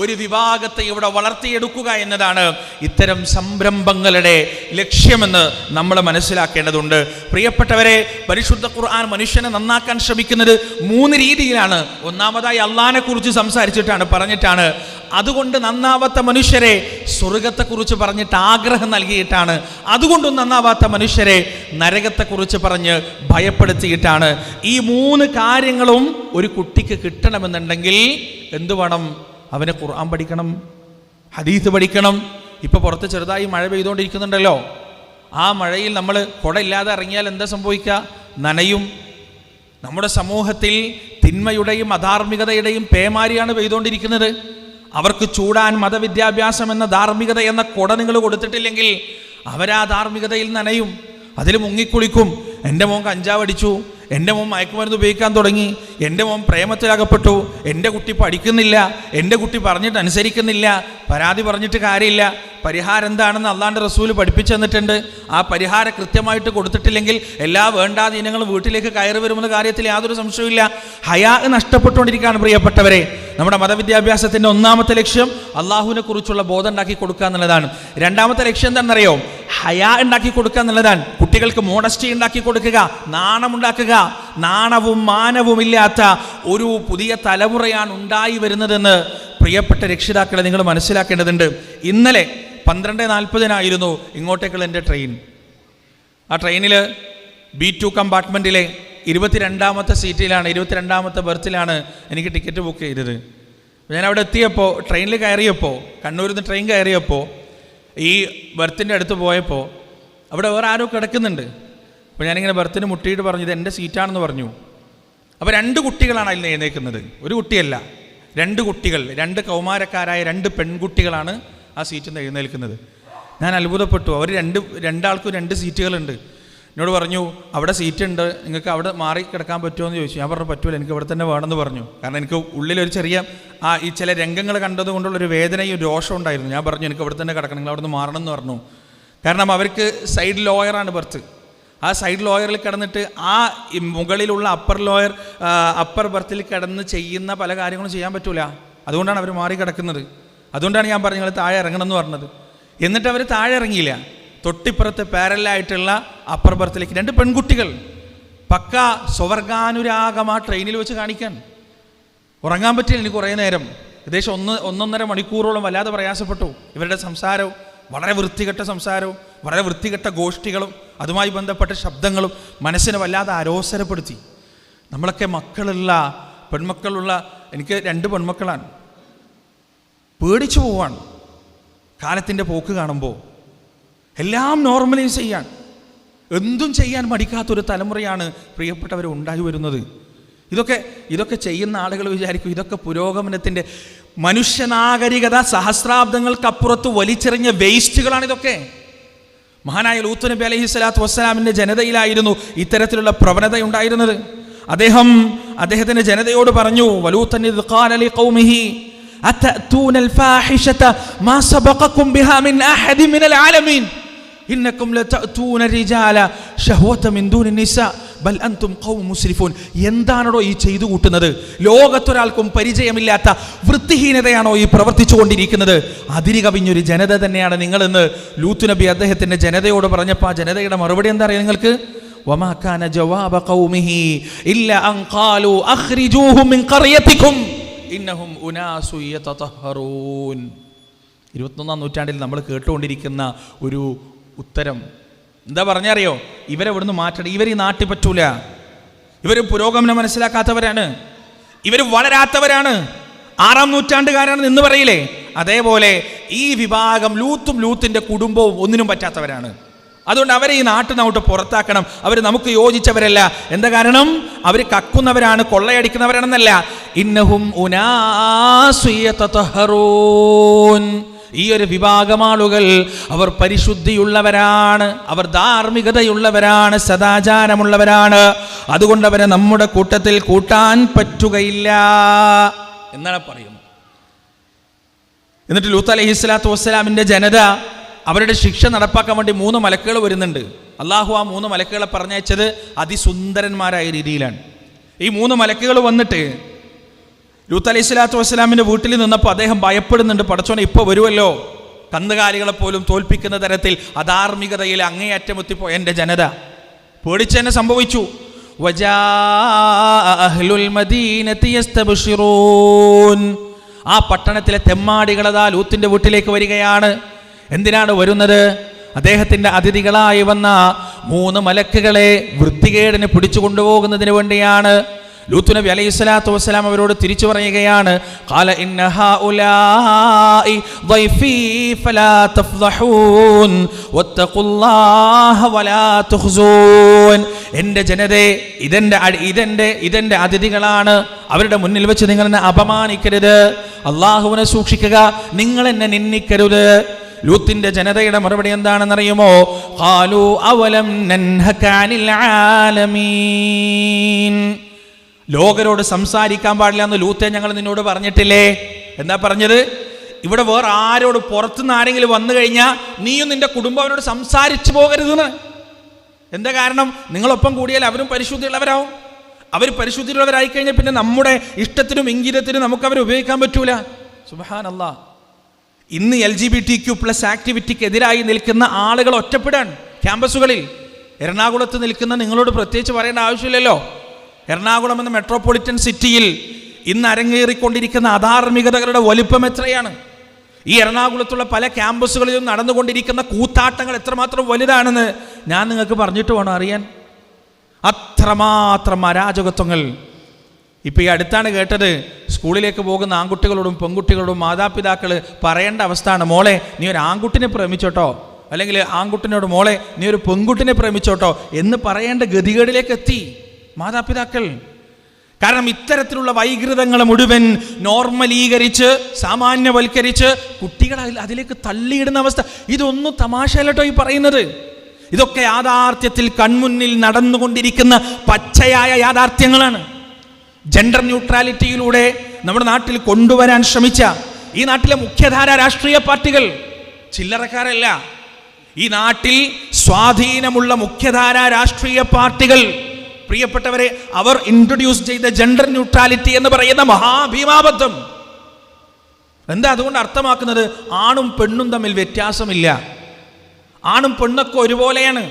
ഒരു വിഭാഗത്തെ ഇവിടെ വളർത്തിയെടുക്കുക എന്നതാണ് ഇത്തരം സംരംഭങ്ങളുടെ ലക്ഷ്യമെന്ന് നമ്മൾ മനസ്സിലാക്കേണ്ടതുണ്ട്. പ്രിയപ്പെട്ടവരെ, പരിശുദ്ധ ഖുർആൻ മനുഷ്യനെ നന്നാക്കാൻ ശ്രമിക്കുന്നത് 3 രീതിയിലാണ്. ഒന്നാമതായി അള്ളാഹിനെ കുറിച്ച് സംസാരിച്ചിട്ടാണ്, പറഞ്ഞിട്ടാണ്. അതുകൊണ്ട് നന്നാവാത്ത മനുഷ്യരെ സ്വർഗത്തെക്കുറിച്ച് പറഞ്ഞിട്ട് ആഗ്രഹം നൽകിയിട്ടാണ്. അതുകൊണ്ടും നന്നാവാത്ത മനുഷ്യരെ നരകത്തെക്കുറിച്ച് പറഞ്ഞ് ഭയപ്പെടുത്തിയിട്ടാണ്. ഈ 3 കാര്യങ്ങളും ഒരു കുട്ടിക്ക് കിട്ടണമെന്നുണ്ടെങ്കിൽ എന്തു വേണം? അവന് ഖുർആൻ പഠിക്കണം, ഹദീസ് പഠിക്കണം. ഇപ്പൊ പുറത്ത് ചെറുതായി മഴ പെയ്തുകൊണ്ടിരിക്കുന്നുണ്ടല്ലോ. ആ മഴയിൽ നമ്മൾ കുട ഇല്ലാതെ ഇറങ്ങിയാൽ എന്താ സംഭവിക്കുക? നനയും. നമ്മുടെ സമൂഹത്തിൽ തിന്മയുടെയും അധാർമികതയുടെയും പേമാരിയാണ് പെയ്തുകൊണ്ടിരിക്കുന്നത്. അവർക്ക് ചൂടാൻ മതവിദ്യാഭ്യാസം എന്ന ധാർമ്മികത എന്ന കുട നിങ്ങൾ കൊടുത്തിട്ടില്ലെങ്കിൽ അവരാ ധാർമ്മികതയിൽ നനയും, അതിൽ മുങ്ങിക്കുളിക്കും. എൻ്റെ മോൻ കഞ്ചാവ് അടിച്ചു, എൻ്റെ മോൻ മയക്കുമരുന്ന് ഉപയോഗിക്കാൻ തുടങ്ങി, എൻ്റെ മോൻ പ്രേമത്തിലകപ്പെട്ടു, എൻ്റെ കുട്ടി പഠിക്കുന്നില്ല, എൻ്റെ കുട്ടി പറഞ്ഞിട്ട് അനുസരിക്കുന്നില്ല. പരാതി പറഞ്ഞിട്ട് കാര്യമില്ല. പരിഹാരം എന്താണെന്ന് അള്ളാന്റെ റസൂല് പഠിപ്പിച്ചു തന്നിട്ടുണ്ട്. ആ പരിഹാരം കൃത്യമായിട്ട് കൊടുത്തിട്ടില്ലെങ്കിൽ എല്ലാ വേണ്ടാധീനങ്ങളും വീട്ടിലേക്ക് കയറി വരുമെന്ന കാര്യത്തിൽ യാതൊരു സംശയവുമില്ല. ഹയാ നഷ്ടപ്പെട്ടുകൊണ്ടിരിക്കുകയാണ് പ്രിയപ്പെട്ടവരെ. നമ്മുടെ മതവിദ്യാഭ്യാസത്തിൻ്റെ ഒന്നാമത്തെ ലക്ഷ്യം അള്ളാഹുവിനെ കുറിച്ചുള്ള ബോധം ഉണ്ടാക്കി കൊടുക്കുക എന്നുള്ളതാണ്. രണ്ടാമത്തെ ലക്ഷ്യം എന്താണെന്നറിയോ? ഹയാ ഉണ്ടാക്കി കൊടുക്കുക എന്നുള്ളതാണ്. കുട്ടികൾക്ക് മോഡസ്റ്റി ഉണ്ടാക്കി കൊടുക്കുക, നാണമുണ്ടാക്കുക. നാണവും മാനവും ഇല്ലാത്ത ഒരു പുതിയ തലമുറയാണ് ഉണ്ടായി വരുന്നതെന്ന് പ്രിയപ്പെട്ട രക്ഷിതാക്കളെ നിങ്ങൾ മനസ്സിലാക്കേണ്ടതുണ്ട്. ഇന്നലെ 12:40 ഇങ്ങോട്ടേക്കുള്ള എൻ്റെ ട്രെയിൻ. ആ ട്രെയിനിൽ B2 കമ്പാർട്ട്മെൻറ്റിലെ 22ാമത്തെ സീറ്റിലാണ്, 22ാമത്തെ ബർത്തിലാണ് എനിക്ക് ടിക്കറ്റ് ബുക്ക് ചെയ്തത്. ഞാൻ അവിടെ എത്തിയപ്പോൾ, ട്രെയിനിൽ കയറിയപ്പോൾ, കണ്ണൂരിൽ നിന്ന് ട്രെയിൻ കയറിയപ്പോൾ ഈ ബർത്തിൻ്റെ അടുത്ത് പോയപ്പോൾ അവിടെ വേറെ ആരോ കിടക്കുന്നുണ്ട്. അപ്പോൾ ഞാനിങ്ങനെ ബർത്തിന് മുട്ടിയിട്ട് പറഞ്ഞു ഇത് എൻ്റെ സീറ്റാണെന്ന് പറഞ്ഞു. അപ്പോൾ 2 കുട്ടികളാണ് അതിൽ നിന്ന് എഴുന്നേൽക്കുന്നത്, ഒരു കുട്ടിയല്ല. 2 കുട്ടികൾ, 2 കൗമാരക്കാരായ 2 പെൺകുട്ടികളാണ് ആ സീറ്റിൽ നിന്ന് എഴുന്നേൽക്കുന്നത്. ഞാൻ അത്ഭുതപ്പെട്ടു. അവർ രണ്ടാൾക്കും 2 സീറ്റുകളുണ്ട്. എന്നോട് പറഞ്ഞു അവിടെ സീറ്റ് ഉണ്ട്, നിങ്ങൾക്ക് അവിടെ മാറി കിടക്കാൻ പറ്റുമോ എന്ന് ചോദിച്ചു. ഞാൻ പറഞ്ഞു പറ്റൂല, എനിക്ക് ഇവിടെ തന്നെ വേണമെന്ന് പറഞ്ഞു. കാരണം എനിക്ക് ഉള്ളിലൊരു ചെറിയ ഈ ചില രംഗങ്ങൾ കണ്ടതുകൊണ്ടുള്ളൊരു വേദനയും രോഷം ഉണ്ടായിരുന്നു. ഞാൻ പറഞ്ഞു എനിക്ക് ഇവിടെ തന്നെ കിടക്കണം, നിങ്ങൾ അവിടെ നിന്ന് മാറണം എന്ന് പറഞ്ഞു. കാരണം അവർക്ക് സൈഡ് ലോയറാണ് ബർത്ത്. ആ സൈഡ് ലോയറിൽ കിടന്നിട്ട് ആ മുകളിലുള്ള അപ്പർ ബർത്തിൽ കിടന്ന് ചെയ്യുന്ന പല കാര്യങ്ങളും ചെയ്യാൻ പറ്റൂല. അതുകൊണ്ടാണ് അവർ മാറി കിടക്കുന്നത്. അതുകൊണ്ടാണ് ഞാൻ പറഞ്ഞു നിങ്ങൾ താഴെ ഇറങ്ങണം എന്ന് പറഞ്ഞത്. എന്നിട്ട് അവർ താഴെ ഇറങ്ങിയില്ല. തൊട്ടിപ്പുറത്ത് പാരലായിട്ടുള്ള അപ്പർ ബർത്തിലേക്ക് 2 പെൺകുട്ടികൾ പക്ക സ്വർഗാനുരാഗം ആ ട്രെയിനിൽ വെച്ച് കാണിക്കാൻ. ഉറങ്ങാൻ പറ്റില്ല എനിക്ക് കുറേ നേരം, ഏകദേശം 1.5 മണിക്കൂറോളം വല്ലാതെ പ്രയാസപ്പെട്ടു. ഇവരുടെ സംസാരവും വളരെ വൃത്തികെട്ട സംസാരവും വളരെ വൃത്തികെട്ട ഗോഷ്ഠികളും അതുമായി ബന്ധപ്പെട്ട ശബ്ദങ്ങളും മനസ്സിനെ വല്ലാതെ അരോസരപ്പെടുത്തി. നമ്മളൊക്കെ പെൺമക്കളുള്ള എനിക്ക് 2 പെൺമക്കളാണ്. പേടിച്ചു പോവാണ് കാലത്തിൻ്റെ പോക്ക് കാണുമ്പോൾ. എല്ലാം നോർമലൈസ് ചെയ്യാൻ, എന്തും ചെയ്യാൻ മടിക്കാത്തൊരു തലമുറയാണ് പ്രിയപ്പെട്ടവർ ഉണ്ടായി വരുന്നത്. ഇതൊക്കെ ചെയ്യുന്ന ആളുകൾ വിചാരിക്കും ഇതൊക്കെ പുരോഗമനത്തിൻ്റെ, മനുഷ്യനാഗരികത സഹസ്രാബ്ദങ്ങൾക്കപ്പുറത്ത് വലിച്ചെറിഞ്ഞ വേസ്റ്റുകളാണിതൊക്കെ. മഹാനായ ലൂത്ത് നബി അലൈഹി സ്വലാത്തു വസ്സലാമിൻ്റെ ജനതയിലായിരുന്നു ഇത്തരത്തിലുള്ള പ്രവണത ഉണ്ടായിരുന്നത്. അദ്ദേഹത്തിൻ്റെ ജനതയോട് പറഞ്ഞു, വലൂത്തൻ ഇദ് ഖാല ലിഖൗമിഹി അതഅതൂനൽ ഫാഹിഷത മാ സബഖകും ബിഹാ മിൻ അഹദി മിനൽ ആലമീൻ ഇന്നകും ലതഅതൂന റിജാല ശഹവത മിൻ ദൂനി നിസാ ബൽ അൻതും ഖൗമുൻ മുസ്രിഫൂൻ. എന്താണോ ഈ ചെയ്തു കൂട്ടുന്നത്? ലോകത്തൊരാൾക്കും പരിചയമില്ലാത്ത വൃത്തിഹീനതയാണോ ഈ പ്രവർത്തിച്ചു കൊണ്ടിരിക്കുന്നത്? അതിരി കവിഞ്ഞൊരു ജനത തന്നെയാണ് നിങ്ങളെന്ന് ലൂത്ത് നബി അദ്ദേഹത്തിൻ്റെ ജനതയോട് പറഞ്ഞപ്പോൾ ആ ജനതയുടെ മറുപടി എന്താ അറിയാം നിങ്ങൾക്ക്? വമാ കാന ജവാബ ഖൗമിഹി ഇല്ലാ അൻ ഖാലു അഖ്രിജൂഹും മിൻ ഖറിയതികും ഇന്നഹും ഉനാസു യതതഹറൂൻ. 21ാം നൂറ്റാണ്ടിൽ നമ്മൾ കേട്ടുകൊണ്ടിരിക്കുന്ന ഒരു ഉത്തരം എന്താ പറഞ്ഞറിയോ? ഇവരെ ഇവിടുന്ന് മാറ്റണം, ഇവർ ഈ നാട്ടിൽ പറ്റൂല, ഇവർ പുരോഗമനം മനസ്സിലാക്കാത്തവരാണ്, ഇവർ വളരാത്തവരാണ്, 6ാം നൂറ്റാണ്ടുകാരാണ് എന്ന് പറയില്ലേ? അതേപോലെ ഈ വിഭാഗം ലൂത്തിൻ്റെ കുടുംബവും ഒന്നിനും പറ്റാത്തവരാണ്. അതുകൊണ്ട് അവരെ ഈ നാട്ടിൽ നിന്ന് അങ്ങോട്ട് പുറത്താക്കണം. അവർ നമുക്ക് യോജിച്ചവരല്ല. എന്താ കാരണം? അവർ കക്കുന്നവരാണ്, കൊള്ളയടിക്കുന്നവരാണെന്നല്ല. ഇന്നഹും ഉനാസു യതതഹറൂൻ. ഈ ഒരു വിഭാഗം ആളുകൾ അവർ പരിശുദ്ധിയുള്ളവരാണ്, അവർ ധാർമ്മികതയുള്ളവരാണ്, സദാചാരമുള്ളവരാണ്. അതുകൊണ്ട് അവരെ നമ്മുടെ കൂട്ടത്തിൽ കൂട്ടാൻ പറ്റുകയില്ല. എന്നാണ് പറയുന്നത്. എന്നിട്ട് ലൂത്ത് അലൈഹിസ്സലാത്തു വസ്സലാമിൻ്റെ ജനത അവരുടെ ശിക്ഷ നടപ്പാക്കാൻ വേണ്ടി 3 മലക്കുകൾ വരുന്നുണ്ട്. അള്ളാഹു ആ 3 മലക്കുകളെ പറഞ്ഞയച്ചത് അതിസുന്ദരന്മാരായ രീതിയിലാണ്. ഈ 3 മലക്കുകൾ വന്നിട്ട് ലൂത്ത് അലൈഹിസ്സലാത്തു വസ്സലാമിൻ്റെ വീട്ടിൽ നിന്നപ്പോൾ അദ്ദേഹം ഭയപ്പെടുന്നുണ്ട്. പടച്ചോനെ ഇപ്പോൾ വരുമല്ലോ, കന്നുകാലികളെ പോലും തോൽപ്പിക്കുന്ന തരത്തിൽ അധാർമികതയിൽ അങ്ങേയറ്റമെത്തിപ്പോയ എൻ്റെ ജനത പേടിച്ചെന്നെ സംഭവിച്ചു. ആ പട്ടണത്തിലെ തെമ്മാടികളതാ ലൂത്തിന്റെ വീട്ടിലേക്ക് വരികയാണ്. എന്തിനാണ് വരുന്നത്? അദ്ദേഹത്തിന്റെ അതിഥികളായി വന്ന 3 മലക്കുകളെ വൃത്തികേടിന് പിടിച്ചു കൊണ്ടുപോകുന്നതിന് വേണ്ടിയാണ്. ലൂത്ത് നബി അലൈഹിസ്സലാത്തു വസ്സലാം അവരോട് തിരിച്ചു പറയുകയാണ്, ഖാല ഇന്ന ഹൗലാഇ ളൈഫി ഫലാ തഫ്ളഹൂൻ വത്തഖുല്ലാഹ വലാ തുഖ്സൂൻ. എൻ്റെ ജനതേ, ഇതെന്റെ അതിഥികളാണ്. അവരുടെ മുന്നിൽ വെച്ച് നിങ്ങൾ എന്നെ അപമാനിക്കരുത്. അള്ളാഹുവിനെ സൂക്ഷിക്കുക, നിങ്ങൾ എന്നെ നിന്ദിക്കരുത്. ലൂത്തിന്റെ ജനതയുടെ മറുപടി എന്താണെന്നറിയുമോ? ഖാലു അവലം നൻഹക അനിൽ ആലമീൻ. ലോകരോട് സംസാരിക്കാൻ പാടില്ല എന്ന് ലൂത്തെ ഞങ്ങൾ നിന്നോട് പറഞ്ഞിട്ടില്ലേ? എന്താ പറഞ്ഞത്? ഇവിടെ വേറെ ആരോട് പുറത്തുനിന്ന് ആരെങ്കിലും വന്നു കഴിഞ്ഞാൽ നീയും നിന്റെ കുടുംബം അവരോട് സംസാരിച്ചു പോകരുതെന്ന്. എന്താ കാരണം? നിങ്ങളൊപ്പം കൂടിയാൽ അവരും പരിശുദ്ധിയുള്ളവരാവും. അവർ പരിശുദ്ധിയുള്ളവരായി കഴിഞ്ഞാൽ പിന്നെ നമ്മുടെ ഇഷ്ടത്തിനും ഇംഗിതത്തിനും നമുക്ക് അവരെ ഉപയോഗിക്കാൻ പറ്റൂല. സുബ്ഹാനല്ലാഹ്. ഇന്ന് LGBTQ+ ആക്ടിവിറ്റിക്ക് എതിരായി നിൽക്കുന്ന ആളുകൾ ഒറ്റപ്പെടാൻ ക്യാമ്പസുകളിൽ. എറണാകുളത്ത് നിൽക്കുന്ന നിങ്ങളോട് പ്രത്യേകിച്ച് പറയേണ്ട ആവശ്യമില്ലല്ലോ. എറണാകുളം എന്ന മെട്രോപൊളിറ്റൻ സിറ്റിയിൽ ഇന്ന് അരങ്ങേറിക്കൊണ്ടിരിക്കുന്ന അധാർമികതകളുടെ വലിപ്പം എത്രയാണ്? ഈ എറണാകുളത്തുള്ള പല ക്യാമ്പസുകളിലും നടന്നുകൊണ്ടിരിക്കുന്ന കൂത്താട്ടങ്ങൾ എത്രമാത്രം വലുതാണെന്ന് ഞാൻ നിങ്ങൾക്ക് പറഞ്ഞിട്ട് വേണം അറിയാൻ. അത്രമാത്രം അരാജകത്വങ്ങൾ. ഇപ്പോൾ ഈ അടുത്താണ് കേട്ടത്, സ്കൂളിലേക്ക് പോകുന്ന ആൺകുട്ടികളോടും പെൺകുട്ടികളോടും മാതാപിതാക്കൾ പറയേണ്ട അവസ്ഥയാണ്, മോളെ നീ ഒരു ആൺകുട്ടിനെ പ്രേമിച്ചോട്ടോ, അല്ലെങ്കിൽ ആൺകുട്ടിനോട് മോളെ നീ ഒരു പെൺകുട്ടിനെ പ്രേമിച്ചോട്ടോ എന്ന് പറയേണ്ട ഗതികേടിലേക്ക് എത്തി മാതാപിതാക്കൾ. കാരണം ഇത്തരത്തിലുള്ള വൈകൃതങ്ങളെ മുഴുവൻ നോർമലീകരിച്ച് സാമാന്യവൽക്കരിച്ച് കുട്ടികൾ അതിലേക്ക് തള്ളിയിടുന്ന അവസ്ഥ. ഇതൊന്നും തമാശയല്ലോ ഈ പറയുന്നത്. ഇതൊക്കെ യാഥാർത്ഥ്യത്തിൽ കൺമുന്നിൽ നടന്നുകൊണ്ടിരിക്കുന്ന പച്ചയായ യാഥാർത്ഥ്യങ്ങളാണ്. ജെൻഡർ ന്യൂട്രാലിറ്റിയിലൂടെ നമ്മുടെ നാട്ടിൽ കൊണ്ടുവരാൻ ശ്രമിച്ച ഈ നാട്ടിലെ മുഖ്യധാര രാഷ്ട്രീയ പാർട്ടികൾ ചില്ലറക്കാരല്ല. ഈ നാട്ടിൽ സ്വാധീനമുള്ള മുഖ്യധാര രാഷ്ട്രീയ പാർട്ടികൾ, പ്രിയപ്പെട്ടവരെ, അവർ ഇൻട്രൊഡ്യൂസ് ചെയ്ത ജെൻഡർ ന്യൂട്രാലിറ്റി എന്ന് പറയുന്ന മഹാഭീമാബദ്ധം എന്താ? അതുകൊണ്ട് അർത്ഥമാക്കുന്നത് ആണും പെണ്ണും തമ്മിൽ വ്യത്യാസമില്ല, ആണും പെണ്ണൊക്കെ ഒരുപോലെയാണ്.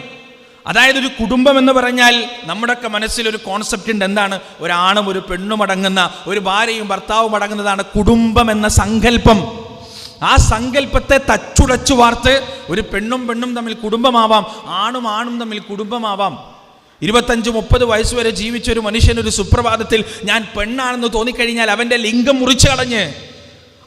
അതായത് ഒരു കുടുംബം എന്ന് പറഞ്ഞാൽ നമ്മുടെയൊക്കെ മനസ്സിലൊരു കോൺസെപ്റ്റ് ഉണ്ട്. എന്താണ്? ഒരാണും ഒരു പെണ്ണും അടങ്ങുന്ന, ഒരു ഭാര്യയും ഭർത്താവും അടങ്ങുന്നതാണ് കുടുംബം എന്ന സങ്കല്പം. ആ സങ്കല്പത്തെ തച്ചുടച്ചു വാർത്ത് ഒരു പെണ്ണും തമ്മിൽ കുടുംബമാവാം, ആണും തമ്മിൽ കുടുംബമാവാം. 25-30 വയസ്സ് വരെ ജീവിച്ച ഒരു മനുഷ്യൻ ഒരു സുപ്രഭാതത്തിൽ ഞാൻ പെണ്ണാണെന്ന് തോന്നിക്കഴിഞ്ഞാൽ അവൻ്റെ ലിംഗം മുറിച്ചു കളഞ്ഞ്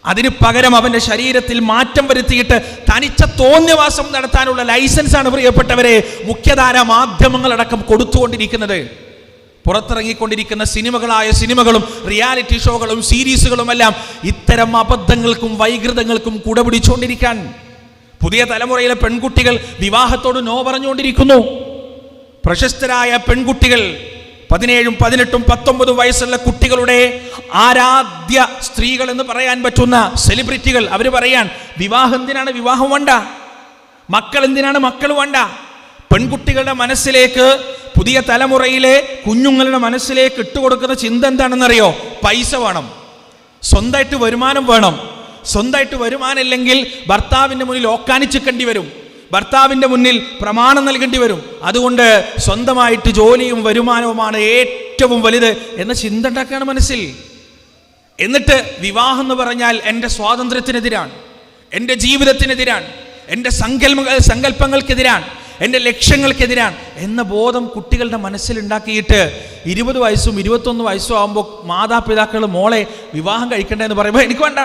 അതിന് പകരം അവൻ്റെ ശരീരത്തിൽ മാറ്റം വരുത്തിയിട്ട് തനിച്ച തോന്നിയവാസം നടത്താനുള്ള ലൈസൻസാണ് പ്രിയപ്പെട്ടവരെ മുഖ്യധാര മാധ്യമങ്ങളടക്കം കൊടുത്തുകൊണ്ടിരിക്കുന്നത്. പുറത്തിറങ്ങിക്കൊണ്ടിരിക്കുന്ന സിനിമകളും റിയാലിറ്റി ഷോകളും സീരീസുകളുമെല്ലാം ഇത്തരം അബദ്ധങ്ങൾക്കും വൈകൃതങ്ങൾക്കും കുടപിടിച്ചുകൊണ്ടിരിക്കാൻ പുതിയ തലമുറയിലെ പെൺകുട്ടികൾ വിവാഹത്തോട് നോ പറഞ്ഞുകൊണ്ടിരിക്കുന്നു. പ്രശസ്തരായ പെൺകുട്ടികൾ 17, 18, 19 വയസ്സുള്ള കുട്ടികളുടെ ആരാധ്യ സ്ത്രീകൾ എന്ന് പറയാൻ പറ്റുന്ന സെലിബ്രിറ്റികൾ അവർ പറയാൻ, വിവാഹം എന്തിനാണ്, വിവാഹം വേണ്ട, മക്കൾ എന്തിനാണ്, മക്കൾ വേണ്ട. പെൺകുട്ടികളുടെ മനസ്സിലേക്ക്, പുതിയ തലമുറയിലെ കുഞ്ഞുങ്ങളുടെ മനസ്സിലേക്ക് ഇട്ടുകൊടുക്കുന്ന ചിന്ത എന്താണെന്നറിയോ? പൈസ വേണം, സ്വന്തമായിട്ട് വരുമാനം വേണം. സ്വന്തമായിട്ട് വരുമാനം ഇല്ലെങ്കിൽ ഭർത്താവിൻ്റെ മുന്നിൽ ഓക്കാനിച്ചിക്കേണ്ടി വരും, ഭർത്താവിൻ്റെ മുന്നിൽ പ്രമാണം നൽകേണ്ടി വരും. അതുകൊണ്ട് സ്വന്തമായിട്ട് ജോലിയും വരുമാനവുമാണ് ഏറ്റവും വലുത് എന്ന ചിന്ത ഉണ്ടാക്കുകയാണ് മനസ്സിൽ. എന്നിട്ട് വിവാഹം എന്ന് പറഞ്ഞാൽ എൻ്റെ സ്വാതന്ത്ര്യത്തിനെതിരാണ്, എൻ്റെ ജീവിതത്തിനെതിരാണ്, എൻ്റെ സങ്കല്പങ്ങൾക്കെതിരാണ്, എൻ്റെ ലക്ഷ്യങ്ങൾക്കെതിരാണ് എന്ന ബോധം കുട്ടികളുടെ മനസ്സിലുണ്ടാക്കിയിട്ട് 20 വയസ്സും 21 വയസ്സും ആകുമ്പോൾ മാതാപിതാക്കൾ മോളെ വിവാഹം കഴിക്കണ്ടെന്ന് പറയുമ്പോൾ എനിക്ക് വേണ്ട,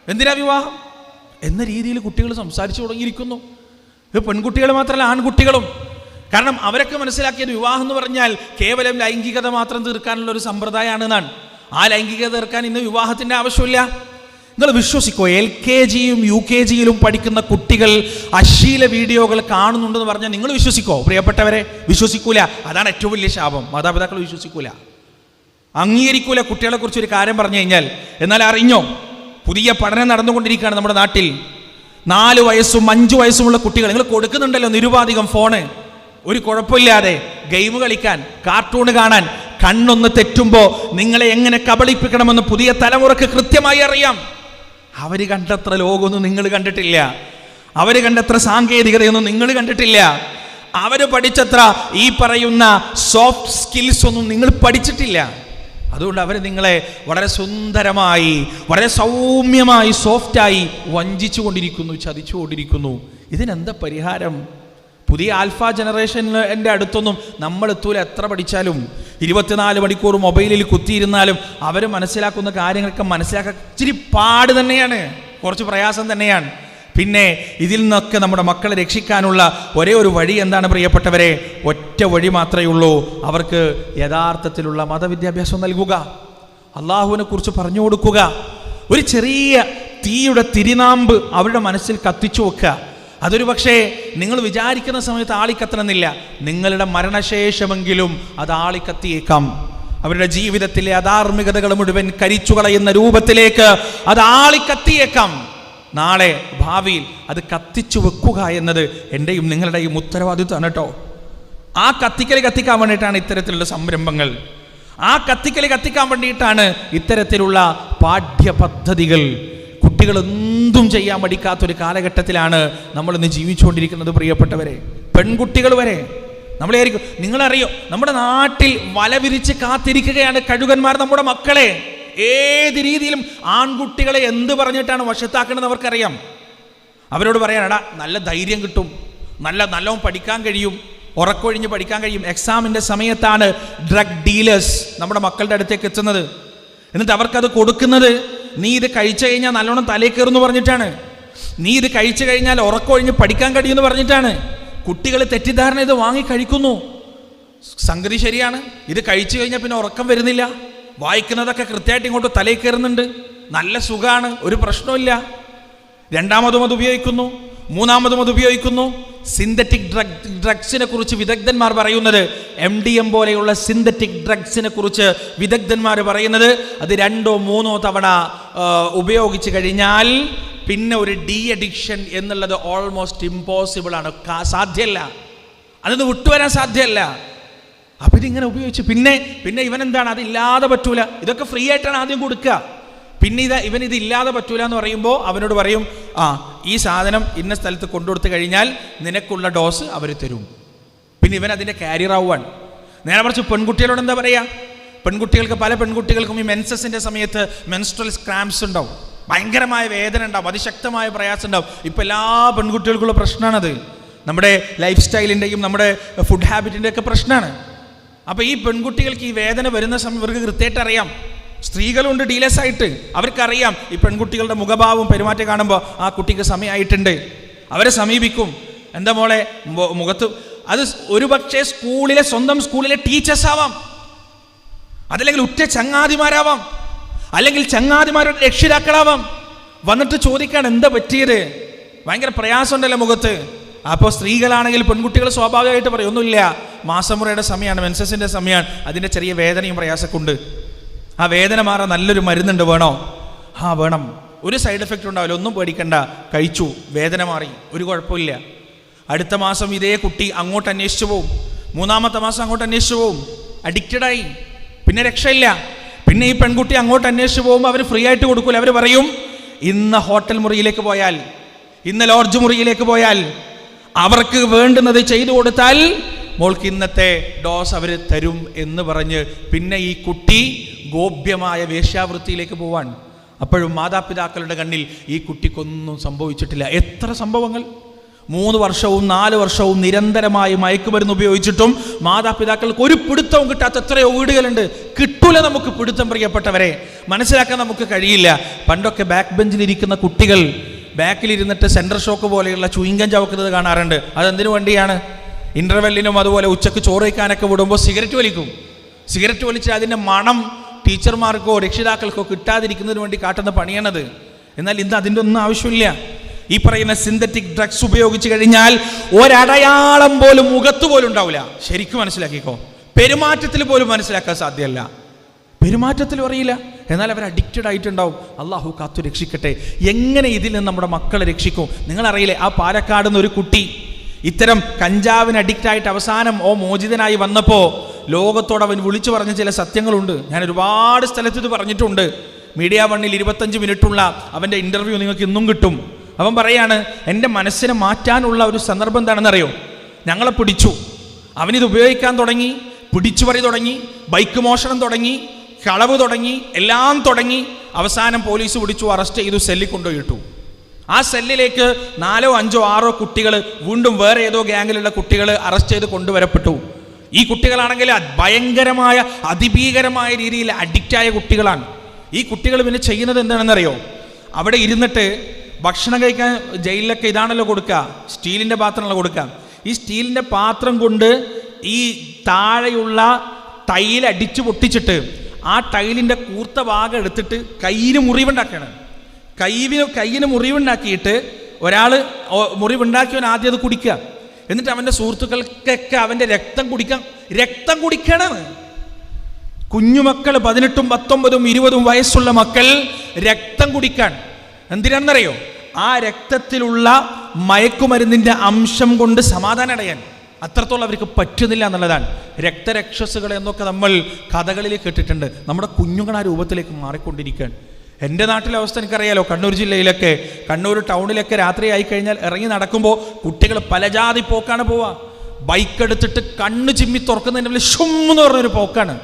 എന്തിനാ വിവാഹം എന്ന രീതിയിൽ കുട്ടികൾ സംസാരിച്ചു തുടങ്ങിയിരിക്കുന്നു. ഇത് പെൺകുട്ടികൾ മാത്രമല്ല, ആൺകുട്ടികളും. കാരണം അവരൊക്കെ മനസ്സിലാക്കിയത് വിവാഹം എന്ന് പറഞ്ഞാൽ കേവലം ലൈംഗികത മാത്രം തീർക്കാനുള്ള ഒരു സമ്പ്രദായമാണെന്നാണ്. ആ ലൈംഗികത തീർക്കാൻ ഇന്ന് വിവാഹത്തിൻ്റെ ആവശ്യമില്ല. നിങ്ങൾ വിശ്വസിക്കോ, LKGയും UKGയിലും പഠിക്കുന്ന കുട്ടികൾ അശ്ലീല വീഡിയോകൾ കാണുന്നുണ്ടെന്ന് പറഞ്ഞാൽ നിങ്ങൾ വിശ്വസിക്കോ? പ്രിയപ്പെട്ടവരെ, വിശ്വസിക്കൂല. അതാണ് ഏറ്റവും വലിയ ശാപം. മാതാപിതാക്കൾ വിശ്വസിക്കൂല. അംഗീകരിക്കൂല കുട്ടികളെ കുറിച്ച് ഒരു കാര്യം പറഞ്ഞു കഴിഞ്ഞാൽ. എന്നാൽ അറിഞ്ഞോ, പുതിയ പഠനം നടന്നുകൊണ്ടിരിക്കുകയാണ് നമ്മുടെ നാട്ടിൽ. 4 വയസ്സും 5 വയസ്സുമുള്ള കുട്ടികൾ നിങ്ങൾ കൊടുക്കുന്നുണ്ടല്ലോ നിരുപാധികം ഫോണ്, ഒരു കുഴപ്പമില്ലാതെ ഗെയിം കളിക്കാൻ, കാർട്ടൂൺ കാണാൻ. കണ്ണൊന്ന് തെറ്റുമ്പോൾ നിങ്ങളെ എങ്ങനെ കബളിപ്പിക്കണമെന്ന് പുതിയ തലമുറക്ക് കൃത്യമായി അറിയാം. അവർ കണ്ടത്ര ലോകമൊന്നും നിങ്ങൾ കണ്ടിട്ടില്ല, അവർ കണ്ടത്ര സാങ്കേതികതയൊന്നും നിങ്ങൾ കണ്ടിട്ടില്ല, അവർ പഠിച്ചത്ര ഈ പറയുന്ന സോഫ്റ്റ് സ്കിൽസ് ഒന്നും നിങ്ങൾ പഠിച്ചിട്ടില്ല. അതുകൊണ്ട് അവർ നിങ്ങളെ വളരെ സുന്ദരമായി, വളരെ സൗമ്യമായി, സോഫ്റ്റായി വഞ്ചിച്ചു കൊണ്ടിരിക്കുന്നു, ചതിച്ചു കൊണ്ടിരിക്കുന്നു. ഇതിനെന്താ പരിഹാരം? പുതിയ ആൽഫ ജനറേഷൻ്റെ അടുത്തൊന്നും നമ്മൾ എത്തൂല. എത്ര പഠിച്ചാലും 24 മണിക്കൂർ മൊബൈലിൽ കുത്തിയിരുന്നാലും അവർ മനസ്സിലാക്കുന്ന കാര്യങ്ങളൊക്കെ മനസ്സിലാക്കാൻ ഇച്ചിരി പാട് തന്നെയാണ്, കുറച്ച് പ്രയാസം തന്നെയാണ്. പിന്നെ ഇതിൽ നിന്നൊക്കെ നമ്മുടെ മക്കളെ രക്ഷിക്കാനുള്ള ഒരേ ഒരു വഴി എന്താണ് പ്രിയപ്പെട്ടവരെ? ഒറ്റ വഴി മാത്രമേ ഉള്ളൂ. അവർക്ക് യഥാർത്ഥത്തിലുള്ള മതവിദ്യാഭ്യാസം നൽകുക, അള്ളാഹുവിനെ കുറിച്ച് പറഞ്ഞു കൊടുക്കുക, ഒരു ചെറിയ തീയുടെ തിരിനാമ്പ് അവരുടെ മനസ്സിൽ കത്തിച്ചു വെക്കുക. അതൊരു പക്ഷേ നിങ്ങൾ വിചാരിക്കുന്ന സമയത്ത് ആളിക്കത്തണമെന്നില്ല, നിങ്ങളുടെ മരണശേഷമെങ്കിലും അത് ആളിക്കത്തിയേക്കാം. അവരുടെ ജീവിതത്തിലെ അധാർമികതകൾ മുഴുവൻ കരിച്ചു കളയുന്ന രൂപത്തിലേക്ക് അത് ആളിക്കത്തിയേക്കാം. നാളെ ഭാവിയിൽ അത് കത്തിച്ചു വെക്കുക എന്നത് എൻ്റെയും നിങ്ങളുടെയും ഉത്തരവാദിത്വമാണ് കേട്ടോ. ആ കത്തിക്കാൻ വേണ്ടിയിട്ടാണ് ഇത്തരത്തിലുള്ള സംരംഭങ്ങൾ, ആ കത്തിക്കാൻ വേണ്ടിയിട്ടാണ് ഇത്തരത്തിലുള്ള പാഠ്യപദ്ധതികൾ. കുട്ടികൾ എന്തും ചെയ്യാൻ പഠിക്കാത്തൊരു കാലഘട്ടത്തിലാണ് നമ്മളിന്ന് ജീവിച്ചുകൊണ്ടിരിക്കുന്നത് പ്രിയപ്പെട്ടവരെ. പെൺകുട്ടികൾ വരെ നമ്മളായിരിക്കും, നിങ്ങളറിയോ, നമ്മുടെ നാട്ടിൽ വല വിരിച്ച് കാത്തിരിക്കുകയാണ് കഴുകന്മാർ നമ്മുടെ മക്കളെ. ഏത് രീതിയിലും ആൺകുട്ടികളെ എന്ത് പറഞ്ഞിട്ടാണ് വശത്താക്കണമെന്ന് അവർക്കറിയാം. അവരോട് പറയാനടാ നല്ല ധൈര്യം കിട്ടും, നല്ലോണം പഠിക്കാൻ കഴിയും, ഉറക്കൊഴിഞ്ഞ് പഠിക്കാൻ കഴിയും. എക്സാമിൻ്റെ സമയത്താണ് ഡ്രഗ് ഡീലേഴ്സ് നമ്മുടെ മക്കളുടെ അടുത്തേക്ക് എത്തുന്നത്. എന്നിട്ട് അവർക്കത് കൊടുക്കുന്നത് നീ ഇത് കഴിച്ചു കഴിഞ്ഞാൽ നല്ലോണം തലയിൽ കയറുമെന്ന് പറഞ്ഞിട്ടാണ്, നീ ഇത് കഴിച്ചു കഴിഞ്ഞാൽ ഉറക്കൊഴിഞ്ഞ് പഠിക്കാൻ കഴിയുമെന്ന് പറഞ്ഞിട്ടാണ്. കുട്ടികൾ തെറ്റിദ്ധാരണ ഇത് വാങ്ങി കഴിക്കുന്നു. സംഗതി ശരിയാണ്, ഇത് കഴിച്ചു കഴിഞ്ഞാൽ പിന്നെ ഉറക്കം വരുന്നില്ല, വായിക്കുന്നതൊക്കെ കൃത്യമായിട്ട് ഇങ്ങോട്ട് തലയിൽ കയറുന്നുണ്ട്, നല്ല സുഖമാണ്, ഒരു പ്രശ്നമില്ല. രണ്ടാമതും അത് ഉപയോഗിക്കുന്നു, മൂന്നാമതും അത് ഉപയോഗിക്കുന്നു. സിന്തറ്റിക് ഡ്രഗ്സിനെ കുറിച്ച് വിദഗ്ധന്മാർ പറയുന്നത്, MDM പോലെയുള്ള സിന്തറ്റിക് ഡ്രഗ്സിനെ കുറിച്ച് വിദഗ്ധന്മാർ പറയുന്നത്, അത് 2 or 3 തവണ ഉപയോഗിച്ച് കഴിഞ്ഞാൽ പിന്നെ ഒരു ഡി അഡിക്ഷൻ എന്നുള്ളത് ഓൾമോസ്റ്റ് ഇമ്പോസിബിൾ ആണ്, സാധ്യമല്ല, അതൊന്ന് വിട്ടുവരാൻ സാധ്യമല്ല. അപ്പം ഇതിങ്ങനെ ഉപയോഗിച്ച് പിന്നെ ഇവനെന്താണ്, അതില്ലാതെ പറ്റൂല. ഇതൊക്കെ ഫ്രീ ആയിട്ടാണ് ആദ്യം കൊടുക്കുക. പിന്നെ ഇവനിത് ഇല്ലാതെ പറ്റൂല എന്ന് പറയുമ്പോൾ അവനോട് പറയും, ഈ സാധനം ഇന്ന സ്ഥലത്ത് കൊണ്ടുകൊടുത്തു കഴിഞ്ഞാൽ നിനക്കുള്ള ഡോസ് അവർ തരും. പിന്നെ ഇവൻ അതിൻ്റെ ക്യാരിയർ ആവുവാൻ. നേരെ മറിച്ച് പെൺകുട്ടികളോട് എന്താ പറയുക? പല പെൺകുട്ടികൾക്കും ഈ മെൻസസിൻ്റെ സമയത്ത് മെൻസ്ട്രൽ ക്രാംസ് ഉണ്ടാവും, ഭയങ്കരമായ വേദന ഉണ്ടാവും, അതിശക്തമായ പ്രയാസം ഉണ്ടാവും. ഇപ്പം എല്ലാ പെൺകുട്ടികൾക്കുള്ള പ്രശ്നമാണത്. നമ്മുടെ ലൈഫ് സ്റ്റൈലിൻ്റെയും നമ്മുടെ ഫുഡ് ഹാബിറ്റിൻ്റെ ഒക്കെ പ്രശ്നമാണ്. അപ്പോൾ ഈ പെൺകുട്ടികൾക്ക് ഈ വേദന വരുന്ന സമയം ഇവർക്ക് കൃത്യമായിട്ട് അറിയാം. സ്ത്രീകളുണ്ട് ഡീലേഴ്സ് ആയിട്ട്, അവർക്കറിയാം ഈ പെൺകുട്ടികളുടെ മുഖഭാവവും പെരുമാറ്റം കാണുമ്പോൾ ആ കുട്ടിക്ക് സമയമായിട്ടുണ്ട്. അവരെ സമീപിക്കും. എന്താ മോളെ മുഖത്ത്, അത് ഒരു പക്ഷേ സ്വന്തം സ്കൂളിലെ ടീച്ചേഴ്സ് ആവാം, അതല്ലെങ്കിൽ ഉറ്റ ചങ്ങാതിമാരാവാം, അല്ലെങ്കിൽ ചങ്ങാതിമാരുടെ രക്ഷിതാക്കളാവാം. വന്നിട്ട് ചോദിക്കാൻ എന്താ പറ്റിയത്, ഭയങ്കര പ്രയാസമുണ്ടല്ലോ മുഖത്ത്. അപ്പോൾ സ്ത്രീകളാണെങ്കിൽ പെൺകുട്ടികൾ സ്വാഭാവികമായിട്ട് പറയും, ഒന്നുമില്ല, മാസമുറയുടെ സമയമാണ്, മെൻസസിൻ്റെ സമയമാണ്, അതിൻ്റെ ചെറിയ വേദനയും പ്രയാസമൊക്കെ ഉണ്ട്, ആ വേദന മാറാൻ നല്ലൊരു മരുന്നുണ്ട്, വേണോ? വേണം. ഒരു സൈഡ് എഫക്റ്റ് ഉണ്ടാവില്ല, ഒന്നും പേടിക്കണ്ട, കഴിച്ചു, വേദന മാറി, ഒരു കുഴപ്പമില്ല. അടുത്ത മാസം ഇതേ കുട്ടി അങ്ങോട്ട് അന്വേഷിച്ചു പോവും, 3-ാമത്തെ മാസം അങ്ങോട്ട് അന്വേഷിച്ചു പോവും, അഡിക്റ്റഡായി, പിന്നെ രക്ഷയില്ല. പിന്നെ ഈ പെൺകുട്ടി അങ്ങോട്ട് അന്വേഷിച്ചു പോകുമ്പോൾ അവർ ഫ്രീ ആയിട്ട് കൊടുക്കൂല. അവർ പറയും, ഇന്ന് ഹോട്ടൽ മുറിയിലേക്ക് പോയാൽ, ഇന്ന് ലോഡ്ജ് മുറിയിലേക്ക് പോയാൽ, അവർക്ക് വേണ്ടുന്നത് ചെയ്തു കൊടുത്താൽ മോൾക്ക് ഇന്നത്തെ ഡോസ് അവർ തരും എന്ന് പറഞ്ഞ് പിന്നെ ഈ കുട്ടി ഗോപ്യമായ വേശ്യാവൃത്തിയിലേക്ക് പോവാൻ. അപ്പോഴും മാതാപിതാക്കളുടെ കണ്ണിൽ ഈ കുട്ടിക്കൊന്നും സംഭവിച്ചിട്ടില്ല. എത്ര സംഭവങ്ങൾ! 3 വർഷവും 4 വർഷവും നിരന്തരമായി മയക്കുമരുന്ന് ഉപയോഗിച്ചിട്ടും മാതാപിതാക്കൾക്ക് ഒരു പിടുത്തവും കിട്ടാത്ത എത്രയോ വീടുകളുണ്ട്. കിട്ടൂല നമുക്ക് പിടുത്തം, പ്രിയപ്പെട്ടവരെ, മനസ്സിലാക്കാൻ നമുക്ക് കഴിയില്ല. പണ്ടൊക്കെ ബാക്ക് ബെഞ്ചിലിരിക്കുന്ന കുട്ടികൾ ബാക്കിലിരുന്നിട്ട് സെൻട്രൽ ഷോക്ക് പോലെയുള്ള ചുയിങ്കം ചവക്കുന്നത് കാണാറുണ്ട്. അതെന്തിനു വേണ്ടിയാണ്? ഇൻ്റർവെല്ലിനും അതുപോലെ ഉച്ചക്ക് ചോറ് വയ്ക്കാനൊക്കെ വിടുമ്പോൾ സിഗരറ്റ് വലിക്കും. സിഗരറ്റ് വലിച്ച് അതിൻ്റെ മണം ടീച്ചർമാർക്കോ രക്ഷിതാക്കൾക്കോ കിട്ടാതിരിക്കുന്നതിന് വേണ്ടി കാട്ടുന്ന പണിയാണത്. എന്നാൽ ഇന്ന് അതിൻ്റെ ഒന്നും ആവശ്യമില്ല. ഈ പറയുന്ന സിന്തറ്റിക് ഡ്രഗ്സ് ഉപയോഗിച്ച് കഴിഞ്ഞാൽ ഒരടയാളം പോലും മുഖത്ത് പോലും ഉണ്ടാവില്ല. ശരിക്കും മനസ്സിലാക്കിക്കോ, പെരുമാറ്റത്തിൽ പോലും മനസ്സിലാക്കാൻ സാധ്യമല്ല. പെരുമാറ്റത്തിലും അറിയില്ല. എന്നാൽ അവർ അഡിക്റ്റഡ് ആയിട്ടുണ്ടാവും. അള്ളാഹു കാത്തു രക്ഷിക്കട്ടെ. എങ്ങനെ ഇതിൽ നിന്ന് നമ്മുടെ മക്കളെ രക്ഷിക്കും? നിങ്ങളറിയില്ലേ, ആ പാലക്കാട് നിന്ന് ഒരു കുട്ടി ഇത്തരം കഞ്ചാവിന് അഡിക്റ്റായിട്ട് അവസാനം മോചിതനായി വന്നപ്പോൾ ലോകത്തോട് അവൻ വിളിച്ചു പറഞ്ഞ ചില സത്യങ്ങളുണ്ട്. ഞാൻ ഒരുപാട് സ്ഥലത്ത് ഇത് പറഞ്ഞിട്ടുണ്ട്. മീഡിയ 1-ൽ 25 മിനിറ്റുള്ള അവൻ്റെ ഇൻ്റർവ്യൂ നിങ്ങൾക്ക് ഇന്നും കിട്ടും. അവൻ പറയാണ്, എൻ്റെ മനസ്സിനെ മാറ്റാനുള്ള ഒരു സന്ദർഭം എന്താണെന്നറിയോ? ഞങ്ങളെ പിടിച്ചു, അവനിത് ഉപയോഗിക്കാൻ തുടങ്ങി, പിടിച്ചുപറി തുടങ്ങി, ബൈക്ക് മോഷണം തുടങ്ങി, കളവ് തുടങ്ങി, എല്ലാം തുടങ്ങി. അവസാനം പോലീസ് പിടിച്ചു, അറസ്റ്റ് ചെയ്തു, സെല്ലിൽ കൊണ്ടുപോയിട്ടു. ആ സെല്ലിലേക്ക് 4, 5, 6 കുട്ടികൾ, വീണ്ടും വേറെ ഏതോ ഗ്യാങ്ങിലുള്ള കുട്ടികൾ അറസ്റ്റ് ചെയ്ത് കൊണ്ടുവരപ്പെട്ടു. ഈ കുട്ടികളാണെങ്കിൽ ഭയങ്കരമായ അതിഭീകരമായ രീതിയിൽ അഡിക്റ്റായ കുട്ടികളാണ്. ഈ കുട്ടികൾ പിന്നെ ചെയ്യുന്നത് എന്താണെന്നറിയോ? അവിടെ ഇരുന്നിട്ട് ഭക്ഷണം കഴിക്കാൻ ജയിലിലൊക്കെ ഇതാണല്ലോ കൊടുക്കുക, സ്റ്റീലിൻ്റെ പാത്രമാണല്ലോ കൊടുക്കുക. ഈ സ്റ്റീലിൻ്റെ പാത്രം കൊണ്ട് ഈ താഴെയുള്ള ടൈൽ അടിച്ചു പൊട്ടിച്ചിട്ട് ആ ടൈലിൻ്റെ കൂർത്ത ഭാഗം എടുത്തിട്ട് കയ്യിന് മുറിവുണ്ടാക്കുകയാണ്. കയ്യിന് മുറിവുണ്ടാക്കിയിട്ട് ഒരാൾ മുറിവുണ്ടാക്കിയവൻ ആദ്യം അത് കുടിക്കുക. എന്നിട്ട് അവൻ്റെ സുഹൃത്തുക്കൾക്കൊക്കെ അവൻ്റെ രക്തം കുടിക്കണം. കുഞ്ഞുമക്കൾ 18, 19, 20 വയസ്സുള്ള മക്കൾ രക്തം കുടിക്കാൻ. എന്തിനാണെന്നറിയോ? ആ രക്തത്തിലുള്ള മയക്കുമരുന്നിൻ്റെ അംശം കൊണ്ട് സമാധാനം അടയാൻ. അത്രത്തോളം അവർക്ക് പറ്റുന്നില്ല എന്നുള്ളതാണ്. രക്തരക്ഷസുകൾ എന്നൊക്കെ നമ്മൾ കഥകളിൽ കേട്ടിട്ടുണ്ട്. നമ്മുടെ കുഞ്ഞുങ്ങൾ ആ രൂപത്തിലേക്ക് മാറിക്കൊണ്ടിരിക്കുകയാണ്. എൻ്റെ നാട്ടിലെ അവസ്ഥ എനിക്കറിയാലോ. കണ്ണൂർ ജില്ലയിലൊക്കെ, കണ്ണൂർ ടൗണിലൊക്കെ രാത്രി ആയിക്കഴിഞ്ഞാൽ ഇറങ്ങി നടക്കുമ്പോൾ കുട്ടികൾ പലജാതി പോക്കാണ് പോവുക. ബൈക്ക് എടുത്തിട്ട് കണ്ണ് ചിമ്മി തുറക്കുന്നതിൻ്റെ ഷുമെന്ന് പറഞ്ഞൊരു പോക്കാണ്.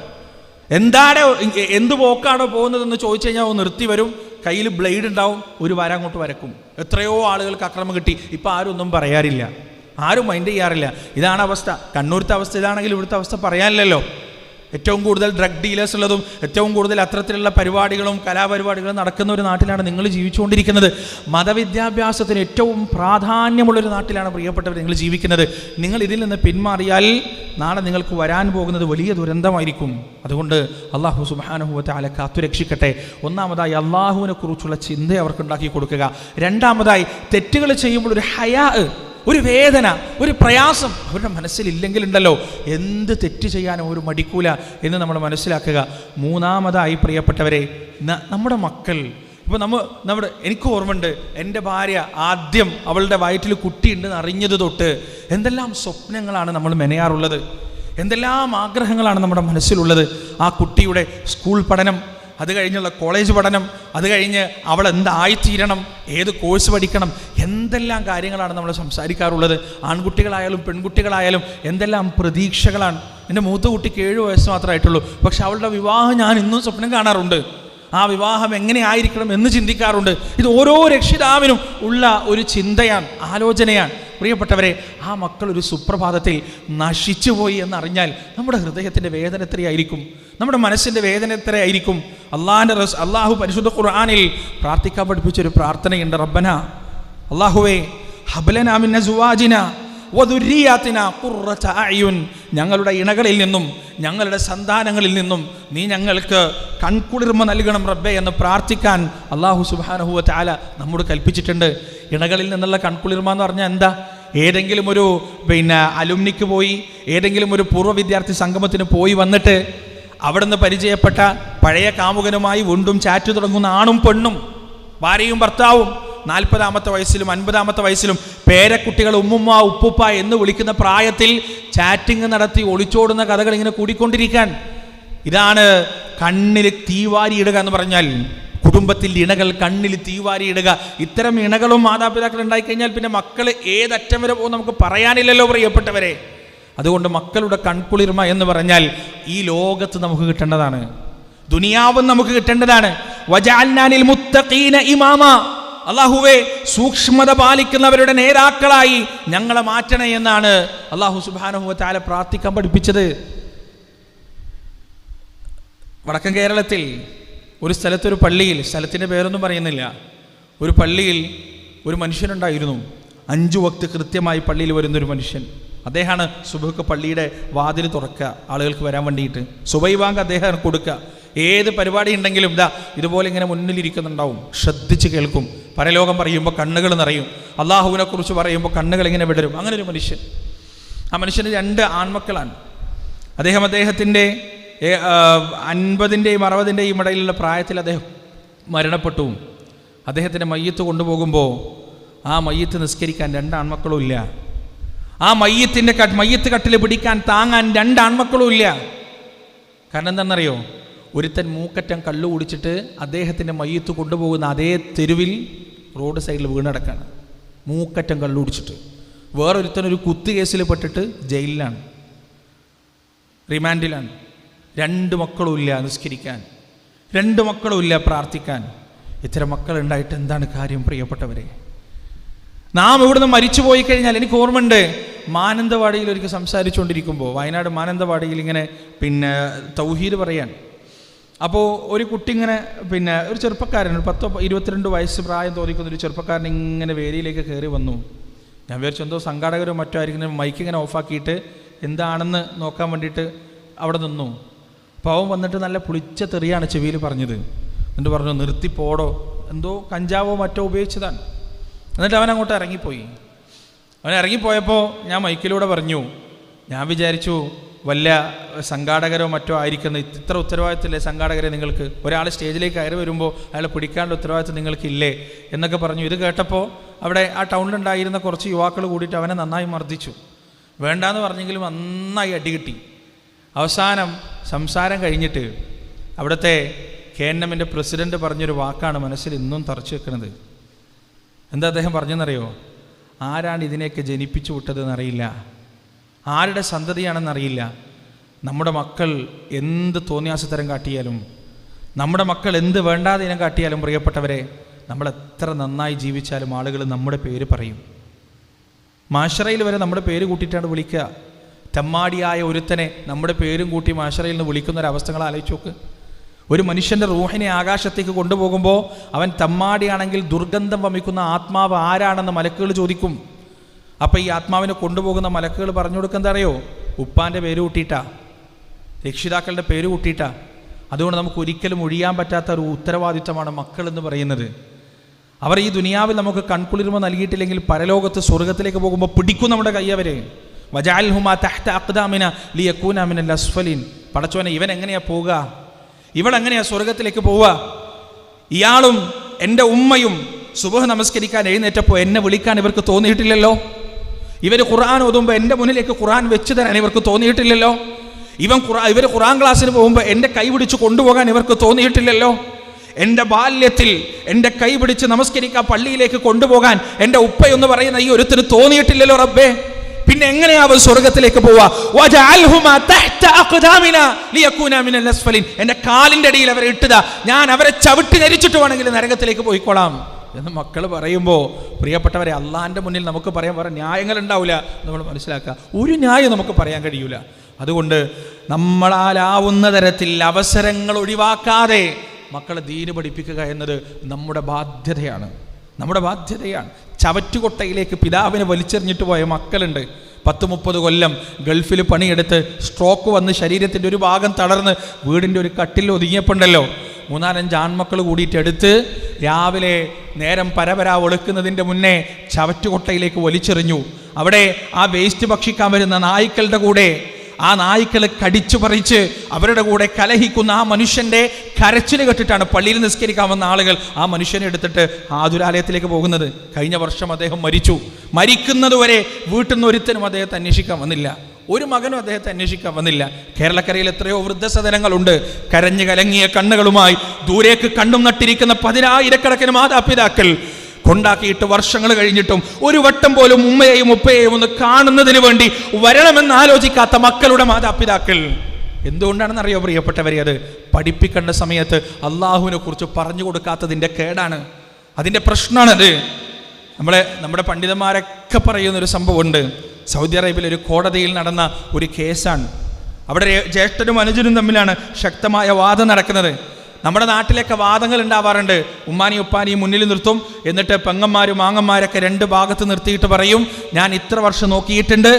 എന്ത് പോക്കാണോ പോകുന്നതെന്ന് ചോദിച്ചു കഴിഞ്ഞാൽ നിർത്തി വരും. കയ്യിൽ ബ്ലേഡ് ഉണ്ടാവും, ഒരു വര അങ്ങോട്ട് വരക്കും. എത്രയോ ആളുകൾക്ക് അക്രമം കിട്ടി. ഇപ്പം ആരും ഒന്നും പറയാറില്ല, ആരും മൈൻഡ് ചെയ്യാറില്ല. ഇതാണ് അവസ്ഥ. കണ്ണൂരത്തെ അവസ്ഥ ഇതാണെങ്കിൽ ഇവിടുത്തെ അവസ്ഥ പറയാനില്ലല്ലോ. ഏറ്റവും കൂടുതൽ ഡ്രഗ് ഡീലേഴ്സ് ഉള്ളതും ഏറ്റവും കൂടുതൽ അത്തരത്തിലുള്ള പരിപാടികളും കലാപരിപാടികളും നടക്കുന്ന ഒരു നാട്ടിലാണ് നിങ്ങൾ ജീവിച്ചുകൊണ്ടിരിക്കുന്നത്. മതവിദ്യാഭ്യാസത്തിന് ഏറ്റവും പ്രാധാന്യമുള്ളൊരു നാട്ടിലാണ് പ്രിയപ്പെട്ടവർ നിങ്ങൾ ജീവിക്കുന്നത്. നിങ്ങൾ ഇതിൽ നിന്ന് പിന്മാറിയാൽ നാളെ നിങ്ങൾക്ക് വരാൻ പോകുന്നത് വലിയ ദുരന്തമായിരിക്കും. അതുകൊണ്ട് അള്ളാഹു സുബ്ഹാനഹു വ തആല കാത്തുരക്ഷിക്കട്ടെ. ഒന്നാമതായി അള്ളാഹുവിനെ കുറിച്ചുള്ള ചിന്ത അവർക്ക് ഉണ്ടാക്കി കൊടുക്കുക. രണ്ടാമതായി തെറ്റുകൾ ചെയ്യുമ്പോൾ ഒരു ഹയാ, ഒരു വേദന, ഒരു പ്രയാസം അവരുടെ മനസ്സിലില്ലെങ്കിലുണ്ടല്ലോ എന്ത് തെറ്റ് ചെയ്യാനും ഒരു മടിക്കൂല എന്ന് നമ്മൾ മനസ്സിലാക്കുക. മൂന്നാമതായി പ്രിയപ്പെട്ടവരെ, നമ്മുടെ മക്കൾ ഇപ്പോൾ എനിക്ക് ഓർമ്മയുണ്ട്, എൻ്റെ ഭാര്യ ആദ്യം അവളുടെ വയറ്റിൽ കുട്ടിയുണ്ടെന്ന് അറിഞ്ഞത് തൊട്ട് എന്തെല്ലാം സ്വപ്നങ്ങളാണ് നമ്മൾ മെനയാറുള്ളത്, എന്തെല്ലാം ആഗ്രഹങ്ങളാണ് നമ്മുടെ മനസ്സിലുള്ളത്. ആ കുട്ടിയുടെ സ്കൂൾ പഠനം, അത് കഴിഞ്ഞുള്ള കോളേജ് പഠനം, അത് കഴിഞ്ഞ് അവൾ എന്തായിത്തീരണം, ഏത് കോഴ്സ് പഠിക്കണം, എന്തെല്ലാം കാര്യങ്ങളാണ് നമ്മൾ സംസാരിക്കാറുള്ളത്. ആൺകുട്ടികളായാലും പെൺകുട്ടികളായാലും എന്തെല്ലാം പ്രതീക്ഷകളാണ്. എൻ്റെ മൂത്ത കുട്ടിക്ക് 7 വയസ്സ് മാത്രമായിട്ടുള്ളൂ. പക്ഷെ അവളുടെ വിവാഹം ഞാൻ ഇന്നും സ്വപ്നം കാണാറുണ്ട്. ആ വിവാഹം എങ്ങനെ ആയിരിക്കണം എന്ന് ചിന്തിക്കാറുണ്ട്. ഇത് ഓരോ രക്ഷിതാവിനും ഉള്ള ഒരു ചിന്തയാണ്, ആലോചനയാണ്. പ്രിയപ്പെട്ടവരെ, ആ മക്കൾ ഒരു സുപ്രഭാതത്തിൽ നശിച്ചുപോയി എന്നറിഞ്ഞാൽ നമ്മുടെ ഹൃദയത്തിൻ്റെ വേദന എത്രയായിരിക്കും, നമ്മുടെ മനസ്സിൻ്റെ വേദന എത്രയായിരിക്കും. അള്ളാഹു പരിശുദ്ധ ഖുർആനിൽ പ്രാർത്ഥിക്കാൻ പഠിപ്പിച്ചൊരു പ്രാർത്ഥനയുണ്ട്. റബ്ബന, അള്ളാഹുവേ, ഹബ്ലനാ മിൻ അസ്വാജിനാ വദുരിയാതിനാ ഖുർറത അഅ്യുൻ, ഞങ്ങളുടെ ഇണകളിൽ നിന്നും ഞങ്ങളുടെ സന്താനങ്ങളിൽ നിന്നും നീ ഞങ്ങൾക്ക് കൺകുളിർമ നൽകണം റബ്ബേ എന്ന് പ്രാർത്ഥിക്കാൻ അള്ളാഹു സുബ്ഹാനഹു വ തആല നമ്മോട് കൽപ്പിച്ചിട്ടുണ്ട്. ഇണകളിൽ നിന്നുള്ള കൺകുളിർമ എന്ന് പറഞ്ഞാൽ എന്താ? ഏതെങ്കിലും ഒരു അലുമിനിക്ക് പോയി, ഏതെങ്കിലും ഒരു പൂർവ്വ വിദ്യാർത്ഥി സംഗമത്തിന് പോയി വന്നിട്ട് അവിടുന്ന് പരിചയപ്പെട്ട പഴയ കാമുകനുമായി വീണ്ടും ചാറ്റ് തുടങ്ങുന്ന ആണും പെണ്ണും, ഭാര്യയും ഭർത്താവും 40-ാമത്തെ വയസ്സിലും 50-ാമത്തെ വയസ്സിലും പേരക്കുട്ടികൾ ഉമ്മുമ്മ ഉപ്പുപ്പ എന്ന് വിളിക്കുന്ന പ്രായത്തിൽ ചാറ്റിംഗ് നടത്തി ഒളിച്ചോടുന്ന കഥകൾ ഇങ്ങനെ കൂടിക്കൊണ്ടിരിക്കാൻ. ഇതാണ് കണ്ണിൽ തീവാരിയിടുക എന്ന് പറഞ്ഞാൽ. കുടുംബത്തിൽ ഇണകൾ കണ്ണിൽ തീവാരിയിടുക. ഇത്തരം ഇണകളും മാതാപിതാക്കൾ ഉണ്ടായിക്കഴിഞ്ഞാൽ പിന്നെ മക്കൾ ഏതറ്റം വരെ പോകും നമുക്ക് പറയാനില്ലല്ലോ പ്രിയപ്പെട്ടവരെ. അതുകൊണ്ട് മക്കളുടെ കൺകുളിർമ എന്ന് പറഞ്ഞാൽ ഈ ലോകത്ത് നമുക്ക് കിട്ടേണ്ടതാണ്, ദുനിയാവും നമുക്ക് കിട്ടേണ്ടതാണ്. വജഅൽനാ ലിൽ മുത്തഖീന ഇമാമ, അല്ലാഹുവേ, സൂക്ഷ്മത പാലിക്കുന്നവരുടെ നേതാക്കളായി ഞങ്ങളെ മാറ്റണേ എന്നാണ് അല്ലാഹു സുബ്ഹാനഹു വ തആല പ്രാർത്ഥിക്കാൻ പഠിപ്പിച്ചത്. വടക്കൻ കേരളത്തിൽ ഒരു സ്ഥലത്തൊരു പള്ളിയിൽ, സ്ഥലത്തിൻ്റെ പേരൊന്നും പറയുന്നില്ല, ഒരു പള്ളിയിൽ ഒരു മനുഷ്യനുണ്ടായിരുന്നു. 5 വക്ത് കൃത്യമായി പള്ളിയിൽ വരുന്നൊരു മനുഷ്യൻ. അദ്ദേഹമാണ് സുബഹ്ക്ക് പള്ളിയുടെ വാതിൽ തുറക്കുക, ആളുകൾക്ക് വരാൻ വേണ്ടിയിട്ട്. സുബൈ ബാങ്ക് അദ്ദേഹം കൊടുക്കുക. ഏത് പരിപാടി ഉണ്ടെങ്കിലും ഇതുപോലെ ഇങ്ങനെ മുന്നിലിരിക്കുന്നുണ്ടാവും, ശ്രദ്ധിച്ച് കേൾക്കും. പരലോകം പറയുമ്പോൾ കണ്ണുകൾ നിറയും, അള്ളാഹുവിനെ കുറിച്ച് പറയുമ്പോൾ കണ്ണുകൾ ഇങ്ങനെ വിടരും. അങ്ങനെ ഒരു മനുഷ്യൻ. ആ മനുഷ്യന് 2 ആൺമക്കളാണ്. അദ്ദേഹത്തിൻ്റെ 50-ൻ്റെയും 60-ൻ്റെയും ഇടയിലുള്ള പ്രായത്തിൽ അദ്ദേഹം മരണപ്പെട്ടു. അദ്ദേഹത്തിൻ്റെ മയ്യത്ത് കൊണ്ടുപോകുമ്പോൾ ആ മയ്യത്ത് നിസ്കരിക്കാൻ 2 ആൺമക്കളും ഇല്ല. ആ മയ്യത്ത് കട്ടിൽ പിടിക്കാൻ താങ്ങാൻ 2 ആൺമക്കളും ഇല്ല. കാരണം എന്താണെന്നറിയോ? ഒരുത്തൻ മൂക്കറ്റം കള്ളു കുടിച്ചിട്ട് അദ്ദേഹത്തിൻ്റെ മയ്യത്ത് കൊണ്ടുപോകുന്ന അതേ തെരുവിൽ റോഡ് സൈഡിൽ വീണടക്കാണ്, മൂക്കറ്റം കള്ളു കുടിച്ചിട്ട്. വേറൊരുത്തൻ ഒരു കുത്തുകേസിൽ പെട്ടിട്ട് ജയിലിലാണ്, റിമാൻഡിലാണ്. 2 മക്കളും ഇല്ല നിസ്കരിക്കാൻ, 2 മക്കളും ഇല്ല പ്രാർത്ഥിക്കാൻ. ഇത്തരം മക്കളുണ്ടായിട്ട് എന്താണ് കാര്യം പ്രിയപ്പെട്ടവരെ? നാം ഇവിടുന്ന് മരിച്ചു പോയി കഴിഞ്ഞാൽ, എനിക്ക് ഓർമ്മയുണ്ട്, മാനന്തവാടിയിൽ ഒരിക്കൽ സംസാരിച്ചുകൊണ്ടിരിക്കുമ്പോൾ, വയനാട് മാനന്തവാടിയിൽ ഇങ്ങനെ തൗഹീദ് പറയാൻ. അപ്പോൾ ഒരു കുട്ടി ഇങ്ങനെ ഒരു ചെറുപ്പക്കാരൻ, ഒരു 10-22 വയസ്സ് പ്രായം തോന്നിക്കുന്ന ഒരു ചെറുപ്പക്കാരൻ ഇങ്ങനെ വേദിയിലേക്ക് കയറി വന്നു. ഞാൻ വിചാരിച്ചു എന്തോ സംഘാടകരോ മറ്റോ ആയിരിക്കും. മൈക്ക് ഇങ്ങനെ ഓഫാക്കിയിട്ട് എന്താണെന്ന് നോക്കാൻ വേണ്ടിയിട്ട് അവിടെ നിന്നു. അപ്പോൾ അവൻ വന്നിട്ട് നല്ല പുളിച്ച തെറിയാണ് ചെവിയിൽ പറഞ്ഞത്. എന്നിട്ട് പറഞ്ഞു, നിർത്തിപ്പോടോ, എന്തോ കഞ്ചാവോ മറ്റോ ഉപയോഗിച്ചതാണ്. എന്നിട്ട് അവൻ അങ്ങോട്ട് ഇറങ്ങിപ്പോയി. അവൻ ഇറങ്ങിപ്പോയപ്പോൾ ഞാൻ മൈക്കിലൂടെ പറഞ്ഞു, ഞാൻ വിചാരിച്ചു വല്ല സംഘാടകരോ മറ്റോ ആയിരിക്കുന്ന, ഇത്ര ഉത്തരവാദിത്തമില്ലേ സംഘാടകരെ നിങ്ങൾക്ക്? ഒരാൾ സ്റ്റേജിലേക്ക് കയറി വരുമ്പോൾ അയാളെ പിടിക്കാനുള്ള ഉത്തരവാദിത്തം നിങ്ങൾക്കില്ലേ എന്നൊക്കെ പറഞ്ഞു. ഇത് കേട്ടപ്പോൾ അവിടെ ആ ടൗണിലുണ്ടായിരുന്ന കുറച്ച് യുവാക്കൾ കൂടിയിട്ട് അവനെ നന്നായി മർദ്ദിച്ചു. വേണ്ടാന്ന് പറഞ്ഞെങ്കിലും നന്നായി അടി കിട്ടി. അവസാനം സംസാരം കഴിഞ്ഞിട്ട് അവിടുത്തെ KNM പ്രസിഡന്റ് പറഞ്ഞൊരു വാക്കാണ് മനസ്സിൽ ഇന്നും തറച്ചു വെക്കുന്നത്. എന്താ അദ്ദേഹം പറഞ്ഞെന്നറിയോ? ആരാണ് ഇതിനെയൊക്കെ ജനിപ്പിച്ചു വിട്ടതെന്നറിയില്ല, ആരുടെ സന്തതിയാണെന്നറിയില്ല. നമ്മുടെ മക്കൾ എന്ത് തോന്നിയാസത്തരം കാട്ടിയാലും, നമ്മുടെ മക്കൾ എന്ത് വേണ്ടാതെ ഇനം കാട്ടിയാലും, പ്രിയപ്പെട്ടവരെ, നമ്മൾ എത്ര നന്നായി ജീവിച്ചാലും ആളുകൾ നമ്മുടെ പേര് പറയും. മാഷറയിൽ വരെ നമ്മുടെ പേര് കൂട്ടിയിട്ടാണ് വിളിക്കുക. തെമ്മാടിയായ ഒരുത്തനെ നമ്മുടെ പേരും കൂട്ടി മാഷറയിൽ നിന്ന് വിളിക്കുന്നൊരവസ്ഥകൾ ആലോചിച്ച് നോക്ക്. ഒരു മനുഷ്യൻ്റെ റൂഹിനെ ആകാശത്തേക്ക് കൊണ്ടുപോകുമ്പോൾ അവൻ തെമ്മാടിയാണെങ്കിൽ ദുർഗന്ധം വമിക്കുന്ന ആത്മാവ് ആരാണെന്ന് മലക്കുകൾ ചോദിക്കും. അപ്പോൾ ഈ ആത്മാവിനെ കൊണ്ടുപോകുന്ന മലക്കുകൾ പറഞ്ഞു കൊടുക്കുക എന്താ അറിയോ? ഉപ്പാൻ്റെ പേര് കൂട്ടിയിട്ടാ, രക്ഷിതാക്കളുടെ പേര് കൂട്ടിയിട്ടാ. അതുകൊണ്ട് നമുക്ക് ഒരിക്കലും ഒഴിയാൻ പറ്റാത്ത ഒരു ഉത്തരവാദിത്തമാണ് മക്കൾ എന്ന് പറയുന്നത്. അവർ ഈ ദുനിയാവിൽ നമുക്ക് കൺകുളിർമ നൽകിയിട്ടില്ലെങ്കിൽ പരലോകത്ത് സ്വർഗത്തിലേക്ക് പോകുമ്പോൾ പിടിക്കും നമ്മുടെ കയ്യവരെ. വജഅൽഹുമാ തഹ്ത അഖ്ദാമിന ലിയകൂന മിനൽ അസ്ഫലിൻ. പടച്ചോനെ, ഇവൻ എങ്ങനെയാ പോവുക? ഇവളെങ്ങനെയാ സ്വർഗത്തിലേക്ക് പോവുക? ഇയാളും എൻ്റെ ഉമ്മയും സുബഹ് നമസ്കരിക്കാൻ എഴുന്നേറ്റപ്പോൾ എന്നെ വിളിക്കാൻ ഇവർക്ക് തോന്നിയിട്ടില്ലല്ലോ. ഇവർ ഖുർആൻ ഓതുമ്പോൾ എൻ്റെ മുന്നിലേക്ക് ഖുർആൻ വെച്ച് തരാൻ ഇവർക്ക് തോന്നിയിട്ടില്ലല്ലോ. ഇവർ ഖുർആൻ ക്ലാസ്സിന് പോകുമ്പോൾ എൻ്റെ കൈ പിടിച്ച് കൊണ്ടുപോകാൻ ഇവർക്ക് തോന്നിയിട്ടില്ലല്ലോ. എൻ്റെ ബാല്യത്തിൽ എൻ്റെ കൈ പിടിച്ച് നമസ്കരിക്കാൻ പള്ളിയിലേക്ക് കൊണ്ടുപോകാൻ എൻ്റെ ഉപ്പയെന്ന് പറയുന്ന ഈ ഒരുത്തിന് തോന്നിയിട്ടില്ലല്ലോ റബ്ബേ. പിന്നെ എങ്ങനെയാ അവർ സ്വർഗത്തിലേക്ക് പോവാ? എൻ്റെ കാലിൻ്റെ അടിയിൽ അവരെ ഇട്ടുക, ഞാൻ അവരെ ചവിട്ടി ധരിച്ചിട്ട് വേണമെങ്കിൽ നരകത്തിലേക്ക് പോയിക്കോളാം എന്ന് മക്കൾ പറയുമ്പോൾ, പ്രിയപ്പെട്ടവരെ, അള്ളാഹിൻ്റെ മുന്നിൽ നമുക്ക് പറയാൻ വേറെ ന്യായങ്ങൾ ഉണ്ടാവില്ല. നമ്മൾ മനസ്സിലാക്കുക, ഒരു ന്യായം നമുക്ക് പറയാൻ കഴിയൂല. അതുകൊണ്ട് നമ്മളാലാവുന്ന തരത്തിൽ അവസരങ്ങൾ ഒഴിവാക്കാതെ മക്കളെ ദീന് പഠിപ്പിക്കുക എന്നത് നമ്മുടെ ബാധ്യതയാണ്. ചവറ്റുകൊട്ടയിലേക്ക് പിതാവിനെ വലിച്ചെറിഞ്ഞിട്ട് പോയ മക്കളുണ്ട്. 10-30 കൊല്ലം ഗൾഫിൽ പണിയെടുത്ത് സ്ട്രോക്ക് വന്ന് ശരീരത്തിൻ്റെ ഒരു ഭാഗം തളർന്ന് വീടിൻ്റെ ഒരു കട്ടിൽ ഒതുങ്ങിയപ്പോണ്ടല്ലോ 3-4 ആൺമക്കൾ കൂടിയിട്ട് എടുത്ത് രാവിലെ നേരം പരപരാ ഒളുക്കുന്നതിൻ്റെ മുന്നേ ചവറ്റുകൊട്ടയിലേക്ക് വലിച്ചെറിഞ്ഞു. അവിടെ ആ വേസ്റ്റ് ഭക്ഷിക്കാൻ വരുന്ന നായ്ക്കളുടെ കൂടെ ആ നായ്ക്കൾ കടിച്ചു പറിച്ച് അവരുടെ കൂടെ കലഹിക്കുന്ന ആ മനുഷ്യൻ്റെ കരച്ചിൽ കേട്ടിട്ടാണ് പള്ളിയിൽ നിസ്കരിക്കാൻ വന്ന ആളുകൾ ആ മനുഷ്യനെ എടുത്തിട്ട് ആതുരാലയത്തിലേക്ക് പോകുന്നത്. കഴിഞ്ഞ വർഷം അദ്ദേഹം മരിച്ചു. മരിക്കുന്നതുവരെ വീട്ടിൽ നിന്ന് ഒരുത്തനും അദ്ദേഹത്തെ അന്വേഷിക്കാൻ വന്നില്ല, ഒരു മകനും അദ്ദേഹത്തെ അന്വേഷിക്കാൻ വന്നില്ല. കേരളക്കരയിൽ എത്രയോ വൃദ്ധസദനങ്ങളുണ്ട്. കരഞ്ഞു കലങ്ങിയ കണ്ണുകളുമായി ദൂരേക്ക് കണ്ണും നട്ടിരിക്കുന്ന 10,000-കണക്കിന് മാതാപിതാക്കൾ കൊണ്ടാക്കിയിട്ട് വർഷങ്ങൾ കഴിഞ്ഞിട്ടും ഒരു വട്ടം പോലും ഉമ്മയെയും ഉപ്പയെയും ഒന്ന് കാണുന്നതിന് വേണ്ടി വരണമെന്ന് ആലോചിക്കാത്ത മക്കളുടെ മാതാപിതാക്കൾ. എന്തുകൊണ്ടാണെന്ന് അറിയോ പ്രിയപ്പെട്ടവരെ? അത് പഠിപ്പിക്കേണ്ട സമയത്ത് അള്ളാഹുവിനെ കുറിച്ച് പറഞ്ഞു കൊടുക്കാത്തതിൻ്റെ കേടാണ്, അതിൻ്റെ പ്രശ്നമാണത്. നമ്മുടെ പണ്ഡിതന്മാരൊക്കെ പറയുന്നൊരു സംഭവമുണ്ട്. സൗദി അറേബ്യയിൽ ഒരു കോടതിയിൽ നടന്ന ഒരു കേസാണ്. അവിടെ ജ്യേഷ്ഠനും അനുജനും തമ്മിലാണ് ശക്തമായ വാദം നടക്കുന്നത്. നമ്മുടെ നാട്ടിലൊക്കെ വാദങ്ങൾ ഉണ്ടാവാറുണ്ട്. ഉമ്മാനിയും ഉപ്പാനിയും മുന്നിൽ നിർത്തും, എന്നിട്ട് പെങ്ങന്മാരും ആങ്ങന്മാരൊക്കെ 2 ഭാഗത്ത് നിർത്തിയിട്ട് പറയും, ഞാൻ ഇത്ര വർഷം നോക്കിയിട്ടുണ്ട്,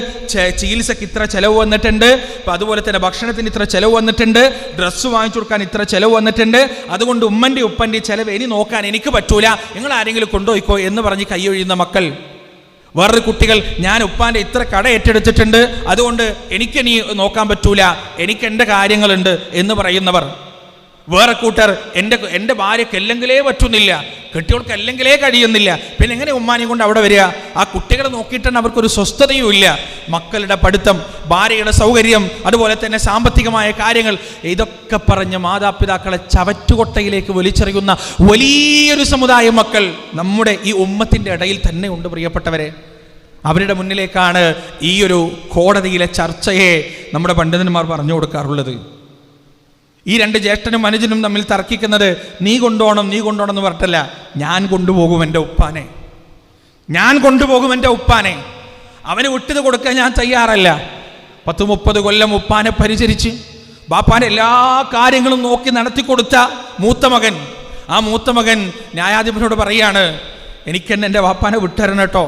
ചികിത്സക്ക് ഇത്ര ചെലവ് വന്നിട്ടുണ്ട്, അതുപോലെ തന്നെ ഭക്ഷണത്തിന് ഇത്ര ചെലവ് വന്നിട്ടുണ്ട്, ഡ്രസ്സ് വാങ്ങിച്ചു കൊടുക്കാൻ ഇത്ര ചെലവ് വന്നിട്ടുണ്ട്, അതുകൊണ്ട് ഉമ്മൻ്റെ ഉപ്പൻ്റെ ചെലവ് ഇനി നോക്കാൻ എനിക്ക് പറ്റൂല, നിങ്ങൾ ആരെങ്കിലും കൊണ്ടുപോയിക്കോ എന്ന് പറഞ്ഞ് കൈയൊഴിയുന്ന മക്കൾ. വേറൊരു കുട്ടികൾ ഞാൻ ഉപ്പാൻ്റെ ഇത്ര കട ഏറ്റെടുത്തിട്ടുണ്ട്, അതുകൊണ്ട് എനിക്കിനി നോക്കാൻ പറ്റൂല, എനിക്ക് എൻ്റെ കാര്യങ്ങളുണ്ട് എന്ന് പറയുന്നവർ. വേറെ കൂട്ടർ എൻ്റെ ഭാര്യയ്ക്ക് അല്ലെങ്കിലേ പറ്റുന്നില്ല, കെട്ടിയോൾക്ക് അല്ലെങ്കിലേ കഴിയുന്നില്ല, പിന്നെ എങ്ങനെ ഉമ്മാനെയും കൊണ്ട് അവിടെ വരിക? ആ കുട്ടികളെ നോക്കിയിട്ടാണ് അവർക്കൊരു സ്വസ്ഥതയും ഇല്ല. മക്കളുടെ പഠിത്തം, ഭാര്യയുടെ സൗകര്യം, അതുപോലെ തന്നെ സാമ്പത്തികമായ കാര്യങ്ങൾ, ഇതൊക്കെ പറഞ്ഞ് മാതാപിതാക്കളെ ചവറ്റുകൊട്ടയിലേക്ക് വലിച്ചെറിയുന്ന വലിയൊരു സമുദായം മക്കൾ നമ്മുടെ ഈ ഉമ്മത്തിൻ്റെ ഇടയിൽ തന്നെ ഉണ്ട് പ്രിയപ്പെട്ടവരെ. അവരുടെ മുന്നിലേക്കാണ് ഈ ഒരു കോടതിയിലെ ചർച്ചയെ നമ്മുടെ പണ്ഡിതന്മാർ പറഞ്ഞു കൊടുക്കാറുള്ളത്. ഈ രണ്ട് ജ്യേഷ്ഠനും അനുജനും തമ്മിൽ തർക്കിക്കുന്നത് നീ കൊണ്ടുപോകണം എന്ന് പറഞ്ഞിട്ടല്ല, ഞാൻ കൊണ്ടുപോകും എൻ്റെ ഉപ്പാനെ, ഞാൻ കൊണ്ടുപോകും എൻ്റെ ഉപ്പാനെ, അവന് വിട്ടത് കൊടുക്കാൻ ഞാൻ തയ്യാറല്ല. 10-30 കൊല്ലം ഉപ്പാനെ പരിചരിച്ച് ബാപ്പാൻ്റെ എല്ലാ കാര്യങ്ങളും നോക്കി നടത്തിക്കൊടുത്ത മൂത്ത മകൻ, ആ മൂത്ത മകൻ ന്യായാധിപനോട് പറയാണ്, എനിക്കെന്നെ എൻ്റെ വാപ്പാനെ വിട്ടുതരണം കേട്ടോ,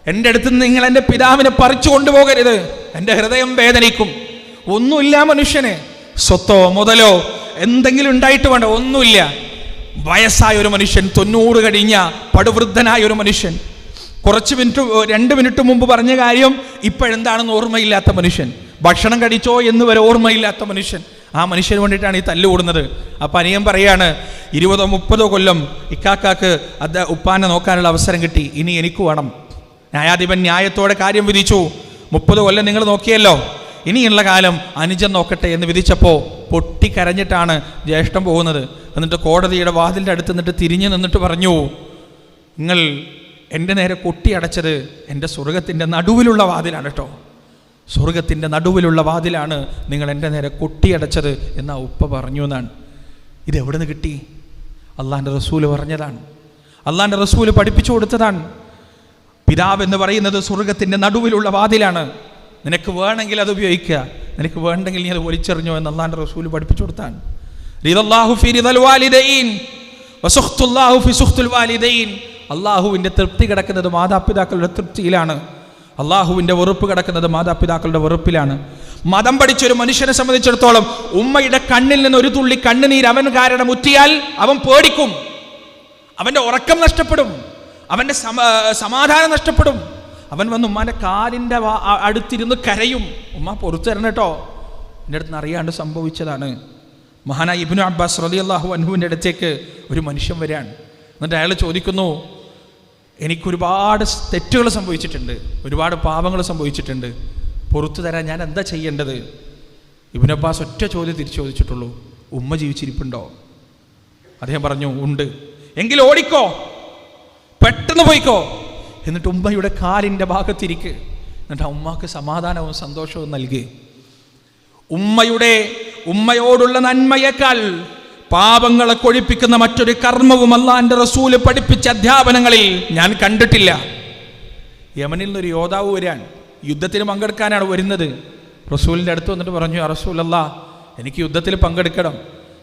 എൻ്റെ അടുത്ത് നിന്ന് നിങ്ങൾ എൻ്റെ പിതാവിനെ പറിച്ചു കൊണ്ടുപോകരുത്, എൻ്റെ ഹൃദയം വേദനിക്കും. ഒന്നുമില്ല മനുഷ്യന്, സ്വത്തോ മുതലോ എന്തെങ്കിലും ഉണ്ടായിട്ട് വേണ്ട, ഒന്നുമില്ല. വയസ്സായ ഒരു മനുഷ്യൻ, 90 കഴിഞ്ഞ പടുവൃദ്ധനായ ഒരു മനുഷ്യൻ, കുറച്ച് 2 മിനിറ്റ് മുമ്പ് പറഞ്ഞ കാര്യം ഇപ്പോഴെന്താണെന്ന് ഓർമ്മയില്ലാത്ത മനുഷ്യൻ, ഭക്ഷണം കഴിച്ചോ എന്ന് വരെ ഓർമ്മയില്ലാത്ത മനുഷ്യൻ, ആ മനുഷ്യന് വേണ്ടിയിട്ടാണ് ഈ തല്ലുകൂടുന്നത്. അപ്പം അനിയൻ പറയാണ്, 20-30 കൊല്ലം ഇക്കാക്കാക്ക് ഉപ്പാനെ നോക്കാനുള്ള അവസരം കിട്ടി, ഇനി എനിക്ക് വേണം. ന്യായാധിപൻ ന്യായത്തോടെ കാര്യം വിധിച്ചു. 30 കൊല്ലം നിങ്ങൾ നോക്കിയല്ലോ, ഇനിയുള്ള കാലം അനുജൻ നോക്കട്ടെ എന്ന് വിധിച്ചപ്പോൾ പൊട്ടിക്കരഞ്ഞിട്ടാണ് ജ്യേഷ്ഠൻ പോകുന്നത്. എന്നിട്ട് കോടതിയുടെ വാതിലിൻ്റെ അടുത്ത് നിന്നിട്ട് തിരിഞ്ഞു നിന്നിട്ട് പറഞ്ഞു, നിങ്ങൾ എൻ്റെ നേരെ കൊട്ടിയടച്ചത് എൻ്റെ സ്വർഗത്തിൻ്റെ നടുവിലുള്ള വാതിലാണ് കേട്ടോ, സ്വർഗത്തിൻ്റെ നടുവിലുള്ള വാതിലാണ് നിങ്ങൾ എൻ്റെ നേരെ കൊട്ടിയടച്ചത് എന്നാ ഉപ്പ പറഞ്ഞു എന്നാണ്. ഇതെവിടെ നിന്ന് കിട്ടി? അള്ളാൻ്റെ റസൂല് പറഞ്ഞതാണ്, അള്ളാൻ്റെ റസൂല് പഠിപ്പിച്ചു കൊടുത്തതാണ്. പിതാവ് എന്ന് പറയുന്നത് സ്വർഗത്തിൻ്റെ നടുവിലുള്ള വാതിലാണ്, നിനക്ക് വേണമെങ്കിൽ അത് ഉപയോഗിക്കുക, നിനക്ക് വേണ്ടെങ്കിൽ നീ അത് ഒലിച്ചെറിഞ്ഞോ എന്ന് അള്ളാൻ്റെ റസൂല് പഠിപ്പിച്ചു കൊടുത്താണ്. അള്ളാഹുവിൻ്റെ തൃപ്തി കിടക്കുന്നത് മാതാപിതാക്കളുടെ തൃപ്തിയിലാണ്, അള്ളാഹുവിൻ്റെ വെറുപ്പ് കിടക്കുന്നത് മാതാപിതാക്കളുടെ വെറുപ്പിലാണ്. മതം പഠിച്ചൊരു മനുഷ്യനെ സംബന്ധിച്ചിടത്തോളം ഉമ്മയുടെ കണ്ണിൽ നിന്ന് ഒരു തുള്ളി കണ്ണുനീര് അവൻ കാരണം ഉറ്റിയാൽ അവൻ പേടിക്കും, അവൻ്റെ ഉറക്കം നഷ്ടപ്പെടും, അവൻ്റെ സമാധാനം നഷ്ടപ്പെടും. അവൻ വന്ന് ഉമ്മാൻ്റെ കാലിൻ്റെ അടുത്തിരുന്ന് കരയും, ഉമ്മ പുറത്തു തരണം കേട്ടോ, എൻ്റെ അടുത്ത് നിന്ന് അറിയാണ്ട് സംഭവിച്ചതാണ്. മഹാനായ ഇബ്നു അബ്ബാസ് റളിയല്ലാഹു അൻഹുവിൻ്റെ അടുത്തേക്ക് ഒരു മനുഷ്യൻ വരികയാണ്. എന്നിട്ട് അയാൾ ചോദിക്കുന്നു, എനിക്കൊരുപാട് തെറ്റുകൾ സംഭവിച്ചിട്ടുണ്ട്, ഒരുപാട് പാപങ്ങൾ സംഭവിച്ചിട്ടുണ്ട്, പുറത്തു തരാൻ ഞാൻ എന്താ ചെയ്യേണ്ടത്? ഇബ്നു അബ്ബാസ് ഒറ്റ ചോദ്യം തിരിച്ചു ചോദിച്ചിട്ടുള്ളൂ, ഉമ്മ ജീവിച്ചിരിപ്പുണ്ടോ? അദ്ദേഹം പറഞ്ഞു, ഉണ്ട്. എങ്കിൽ ഓടിക്കോ, പെട്ടെന്ന് പോയിക്കോ, എന്നിട്ട് ഉമ്മയുടെ കാലിൻ്റെ ഭാഗത്തിരിക്ക്, എന്നിട്ട് ഉമ്മക്ക് സമാധാനവും സന്തോഷവും നൽകി. ഉമ്മയോടുള്ള നന്മയേക്കാൾ പാപങ്ങളെ കൊഴിപ്പിക്കുന്ന മറ്റൊരു കർമ്മവും അല്ലാഹുവിൻ്റെ റസൂല് പഠിപ്പിച്ച അധ്യാപനങ്ങളിൽ ഞാൻ കണ്ടിട്ടില്ല. യമനിൽ നിന്നൊരു യോദ്ധാവ് വരാൻ, യുദ്ധത്തിന് പങ്കെടുക്കാനാണ് വരുന്നത്. റസൂലിൻ്റെ അടുത്ത് വന്നിട്ട് പറഞ്ഞു, യാ റസൂലല്ലാഹ്, എനിക്ക് യുദ്ധത്തിൽ പങ്കെടുക്കണം,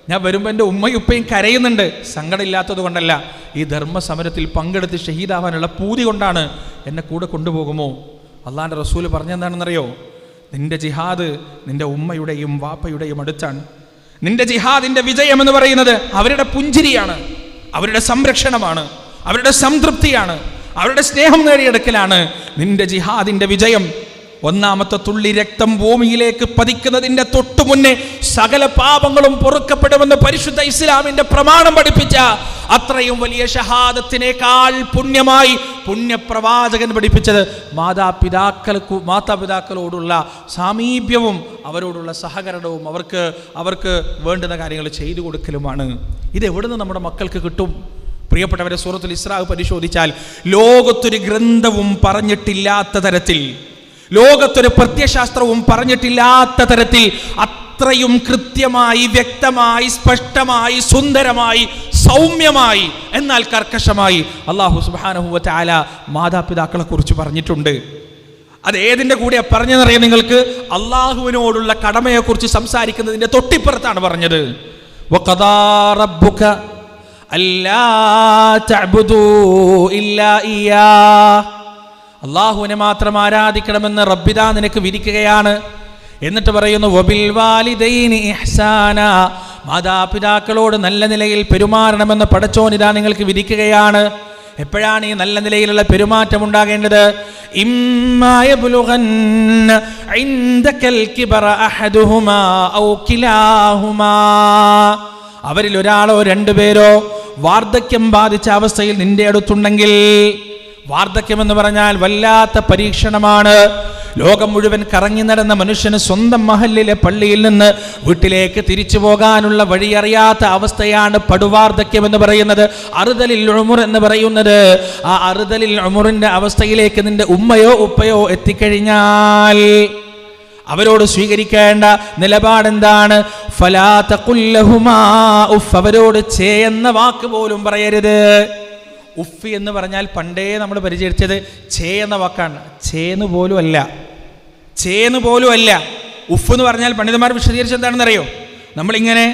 ഞാൻ വരുമ്പോൾ എൻ്റെ ഉമ്മയും ഉപ്പയും കരയുന്നുണ്ട്, സങ്കടമില്ലാത്തത് കൊണ്ടല്ല, ഈ ധർമ്മസമരത്തിൽ പങ്കെടുത്ത് ഷഹീദാവാനുള്ള പൂതി കൊണ്ടാണ്, എന്നെ കൂടെ കൊണ്ടുപോകുമോ? അള്ളാഹിൻ്റെ റസൂല് പറഞ്ഞെന്താണെന്നറിയോ? നിന്റെ ജിഹാദ് നിന്റെ ഉമ്മയുടെയും വാപ്പയുടെയും അടുത്താണ്. നിന്റെ ജിഹാദിൻ്റെ വിജയം എന്ന് പറയുന്നത് അവരുടെ പുഞ്ചിരിയാണ്, അവരുടെ സംരക്ഷണമാണ്, അവരുടെ സംതൃപ്തിയാണ്, അവരുടെ സ്നേഹം നേടിയെടുക്കലാണ് നിന്റെ ജിഹാദിൻ്റെ വിജയം. ഒന്നാമത്തെ തുള്ളി രക്തം ഭൂമിയിലേക്ക് പതിക്കുന്നതിൻ്റെ തൊട്ടു മുന്നേ സകല പാപങ്ങളും പൊറുക്കപ്പെടുമെന്ന് പരിശുദ്ധ ഇസ്ലാമിൻ്റെ പ്രമാണം പഠിപ്പിച്ച അത്രയും വലിയ ഷഹാദത്തിനേക്കാൾ പുണ്യമായി പുണ്യപ്രവാചകൻ പഠിപ്പിച്ചത് മാതാപിതാക്കളോടുള്ള സാമീപ്യവും അവരോടുള്ള സഹകരണവും അവർക്ക് വേണ്ടുന്ന കാര്യങ്ങൾ ചെയ്തു കൊടുക്കലുമാണ്. ഇത് എവിടുന്ന് നമ്മുടെ മക്കൾക്ക് കിട്ടും? പ്രിയപ്പെട്ടവരെ, സൂറത്തുൽ ഇസ്രാ പരിശോധിച്ചാൽ ലോകത്തൊരു ഗ്രന്ഥവും പറഞ്ഞിട്ടില്ലാത്ത തരത്തിൽ, ലോകത്തൊരു പ്രത്യയശാസ്ത്രവും പറഞ്ഞിട്ടില്ലാത്ത തരത്തിൽ അത്രയും കൃത്യമായി, വ്യക്തമായി, സ്പഷ്ടമായി, സുന്ദരമായി, സൗമ്യമായി, എന്നാൽ കർക്കശമായി അല്ലാഹു സുബ്ഹാനഹു വ തആല മാതാപിതാക്കളെ കുറിച്ച് പറഞ്ഞിട്ടുണ്ട്. അത് ഏതിൻ്റെ കൂടെ പറഞ്ഞതെന്നറിയാം നിങ്ങൾക്ക്? അള്ളാഹുവിനോടുള്ള കടമയെക്കുറിച്ച് സംസാരിക്കുന്നതിൻ്റെ തൊട്ടിപ്പുറത്താണ് പറഞ്ഞത്. വഖദാ റബ്ബുക അല്ലാ തഅ്ബുദൂ ഇല്ലാ ഇയ്യാ, അള്ളാഹുവിനെ മാത്രം ആരാധിക്കണമെന്ന് റബ്ബിദാ നിനക്ക് വിധിക്കുകയാണ്. എന്നിട്ട് പറയുന്നു, വബിൽ വാലിദൈനി ഇഹ്സാന, മാതാപിതാക്കളോട് നല്ല നിലയിൽ പെരുമാറണമെന്ന് പടച്ചോനിതാ നിങ്ങൾക്ക് വിധിക്കുകയാണ്. എപ്പോഴാണ് ഈ നല്ല നിലയിലുള്ള പെരുമാറ്റം ഉണ്ടാകേണ്ടത്? ഇമ്മാ യബ്ലുഗന്ന ഇൻദകൽ കിബറ അഹദുഹുമാ ഔ കിലാഹുമാ, അവരിൽ ഒരാളോ രണ്ടുപേരോ വാർദ്ധക്യം ബാധിച്ച അവസ്ഥയിൽ നിന്റെ അടുത്തുണ്ടെങ്കിൽ, വാർദ്ധക്യം എന്ന് പറഞ്ഞാൽ വല്ലാത്ത പരീക്ഷണമാണ്. ലോകം മുഴുവൻ കറങ്ങി നടന്ന മനുഷ്യന് സ്വന്തം മഹല്ലിലെ പള്ളിയിൽ നിന്ന് വീട്ടിലേക്ക് തിരിച്ചു പോകാനുള്ള വഴിയറിയാത്ത അവസ്ഥയാണ് പടുവാർദ്ധക്യം എന്ന് പറയുന്നത്, അറുതലിൽ ഉമുർ എന്ന് പറയുന്നത്. ആ അറുതലിൽ ഉമുറിന്റെ അവസ്ഥയിലേക്ക് നിന്റെ ഉമ്മയോ ഉപ്പയോ എത്തിക്കഴിഞ്ഞാൽ അവരോട് സ്വീകരിക്കേണ്ട നിലപാടെന്താണ്? ഫലാ തഖുൽ ലഹുമാ ഉഫ്, അവരോട് ചേ എന്ന വാക്ക് പോലും പറയരുത്. ഉഫ് എന്ന് പറഞ്ഞാൽ പണ്ടേ നമ്മൾ പരിചരിച്ചത് ചേ എന്ന വാക്കാണ്. ചേന്ന് പോലും അല്ല, ചേന്ന് പോലും അല്ല. ഉഫ് എന്ന് പറഞ്ഞാൽ പണ്ഡിതന്മാർ വിശദീകരിച്ച് എന്താണെന്നറിയോ? നമ്മളിങ്ങനെ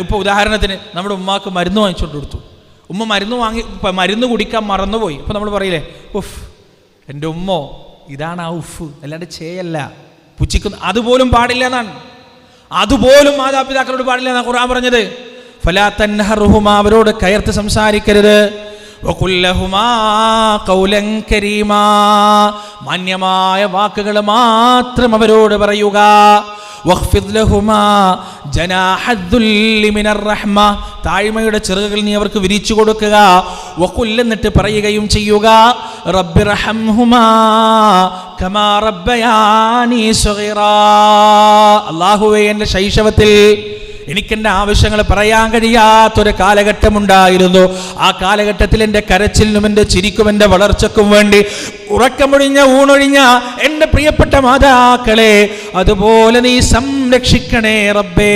ഇപ്പോൾ ഉദാഹരണത്തിന് നമ്മുടെ ഉമ്മാക്ക് മരുന്ന് വാങ്ങിച്ചുകൊണ്ട് കൊടുത്തു. ഉമ്മ മരുന്ന് കുടിക്കാൻ മറന്നുപോയി. അപ്പോൾ നമ്മൾ പറയില്ലേ ഉഫ്, എൻ്റെ ഉമ്മോ, ഇതാണ് ആ ഉഫ്, അല്ലാണ്ട് ചേയല്ല. പുച്ഛിക്കുന്നു അതുപോലും പാടില്ല എന്നാണ്, അതുപോലും മാതാപിതാക്കളോട് പാടില്ല എന്നാണ് ഖുർആൻ പറഞ്ഞത്. ഫലാ തൻഹറുഹുമാ, അവരോട് കയർത്ത് സംസാരിക്കരുത്. വഖുൽ ലഹുമാ ഖൗലൻ കരീമാ, മാന്യമായ വാക്കുകൾ മാത്രം അവരോട് പറയുക. വഖ്ഫിദ് ലഹുമാ ജനാഹദ്ദുല്ലി മിനർ റഹ്മ, താഴ്മയുടെ ചിറകുകൾ നീ അവർക്ക് വിരിച്ചു കൊടുക്കുക. വഖുൽ, എന്നിട്ട് പറയുകയും ചെയ്യുക, റബ്ബിർഹംഹുമാ കമാ റബ്ബയാനി സഗീറാ, അല്ലാഹുവേ എൻ്റെ ശൈശവത്തിൽ എനിക്കെൻ്റെ ആവശ്യങ്ങൾ പറയാൻ കഴിയാത്തൊരു കാലഘട്ടമുണ്ടായിരുന്നു. ആ കാലഘട്ടത്തിൽ എൻ്റെ കരച്ചിലിനും എൻ്റെ ചിരിക്കും എൻ്റെ വളർച്ചയ്ക്കും വേണ്ടി ഉറക്കമൊഴിഞ്ഞ ഊണൊഴിഞ്ഞ എൻ്റെ പ്രിയപ്പെട്ട മാതാക്കളെ അതുപോലെ നീ സംരക്ഷിക്കണേ റബ്ബേ.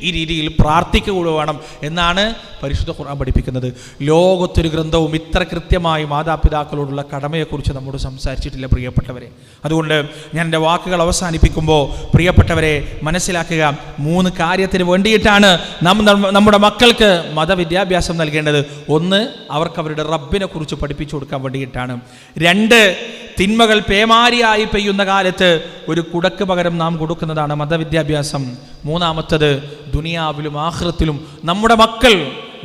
ഈ രീതിയിൽ പ്രാർത്ഥിക്കുക വേണം എന്നാണ് പരിശുദ്ധ ഖുർആൻ പഠിപ്പിക്കുന്നത്. ലോകത്തൊരു ഗ്രന്ഥവും ഇത്ര കൃത്യമായി മാതാപിതാക്കളോടുള്ള കടമയെക്കുറിച്ച് നമ്മോട് സംസാരിച്ചിട്ടില്ല പ്രിയപ്പെട്ടവരെ. അതുകൊണ്ട് ഞാൻ എൻ്റെ വാക്കുകൾ അവസാനിപ്പിക്കുമ്പോൾ പ്രിയപ്പെട്ടവരെ മനസ്സിലാക്കുക, 3 കാര്യത്തിന് വേണ്ടിയിട്ടാണ് നമ്മുടെ മക്കൾക്ക് മതവിദ്യാഭ്യാസം നൽകേണ്ടത്. 1, അവർക്ക് അവരുടെ റബ്ബിനെ കുറിച്ച് പഠിപ്പിച്ചു കൊടുക്കാൻ വേണ്ടിയിട്ടാണ്. 2, തിന്മകൾ പേമാരിയായി പെയ്യുന്ന കാലത്ത് ഒരു കുടക്ക് പകരം നാം കൊടുക്കുന്നതാണ് മതവിദ്യാഭ്യാസം. 3, ദുനിയാവിലും ആഖിറത്തിലും നമ്മുടെ മക്കൾ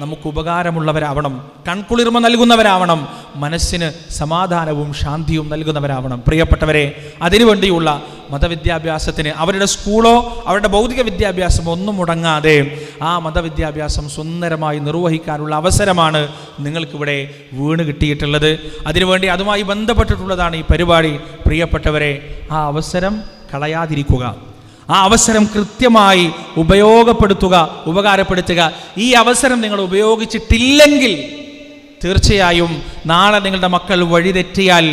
നമുക്ക് ഉപകാരമുള്ളവരാവണം, കൺകുളിർമ നൽകുന്നവരാവണം, മനസ്സിന് സമാധാനവും ശാന്തിയും നൽകുന്നവരാവണം. പ്രിയപ്പെട്ടവരെ, അതിനുവേണ്ടിയുള്ള മതവിദ്യാഭ്യാസത്തിന് അവരുടെ സ്കൂളോ അവരുടെ ഭൗതിക വിദ്യാഭ്യാസമോ ഒന്നും മുടങ്ങാതെ ആ മതവിദ്യാഭ്യാസം സുന്ദരമായി നിർവഹിക്കാനുള്ള അവസരമാണ് നിങ്ങൾക്കിവിടെ വീണ് കിട്ടിയിട്ടുള്ളത്. അതിനുവേണ്ടി അതുമായി ബന്ധപ്പെട്ടിട്ടുള്ളതാണ് ഈ പരിപാടി. പ്രിയപ്പെട്ടവരെ, ആ അവസരം കളയാതിരിക്കുക, ആ അവസരം കൃത്യമായി ഉപകാരപ്പെടുത്തുക. ഈ അവസരം നിങ്ങൾ ഉപയോഗിച്ചിട്ടില്ലെങ്കിൽ തീർച്ചയായും നാളെ നിങ്ങളുടെ മക്കൾ വഴിതെറ്റിയാൽ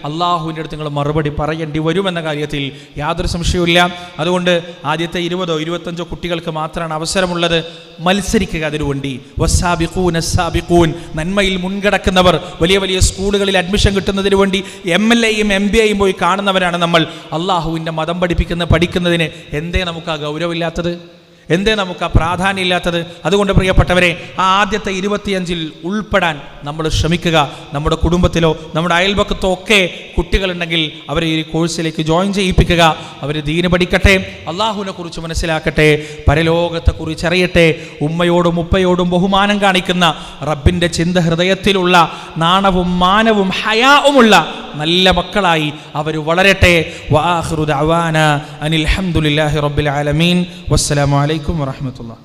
അള്ളാഹുവിൻ്റെ അടുത്ത് നിങ്ങൾ മറുപടി പറയേണ്ടി വരുമെന്ന കാര്യത്തിൽ യാതൊരു സംശയവുമില്ല. അതുകൊണ്ട് ആദ്യത്തെ 20 or 25 കുട്ടികൾക്ക് മാത്രമാണ് അവസരമുള്ളത്. മത്സരിക്കുക അതിനുവേണ്ടി. വസ്സാബിഖൂൻ, നന്മയിൽ മുൻകടക്കുന്നവർ, വലിയ വലിയ സ്കൂളുകളിൽ അഡ്മിഷൻ കിട്ടുന്നതിന് വേണ്ടി MLAയും MBAയും പോയി കാണുന്നവരാണ് നമ്മൾ. അള്ളാഹുവിൻ്റെ മതം പഠിക്കുന്നതിന് എന്തേ നമുക്ക് ആ ഗൗരവമില്ലാത്തത്? എന്തേ നമുക്ക് ആ പ്രാധാന്യം ഇല്ലാത്തത്? അതുകൊണ്ട് പ്രിയപ്പെട്ടവരെ, ആ ആദ്യത്തെ 25-ൽ ഉൾപ്പെടാൻ നമ്മൾ ശ്രമിക്കുക. നമ്മുടെ കുടുംബത്തിലോ നമ്മുടെ അയൽപക്കത്തോ ഒക്കെ കുട്ടികളുണ്ടെങ്കിൽ അവരെ ഈ കോഴ്സിലേക്ക് ജോയിൻ ചെയ്യിപ്പിക്കുക. അവർ ദീന് പഠിക്കട്ടെ, അള്ളാഹുവിനെ കുറിച്ച് മനസ്സിലാക്കട്ടെ, പരലോകത്തെക്കുറിച്ച് അറിയട്ടെ, ഉമ്മയോടും ഉപ്പയോടും ബഹുമാനം കാണിക്കുന്ന റബ്ബിൻ്റെ ചിന്ത ഹൃദയത്തിലുള്ള നാണവും മാനവും ഹയാവുമുള്ള നല്ല മക്കളായി അവർ വളരട്ടെ. വആഖിറു ദഅവാന അനിൽ ഹംദുലില്ലാഹി റബ്ബിൽ ആലമീൻ. വസ്സലാമു അലൈക്കും വറഹ്മത്തുള്ളാഹി.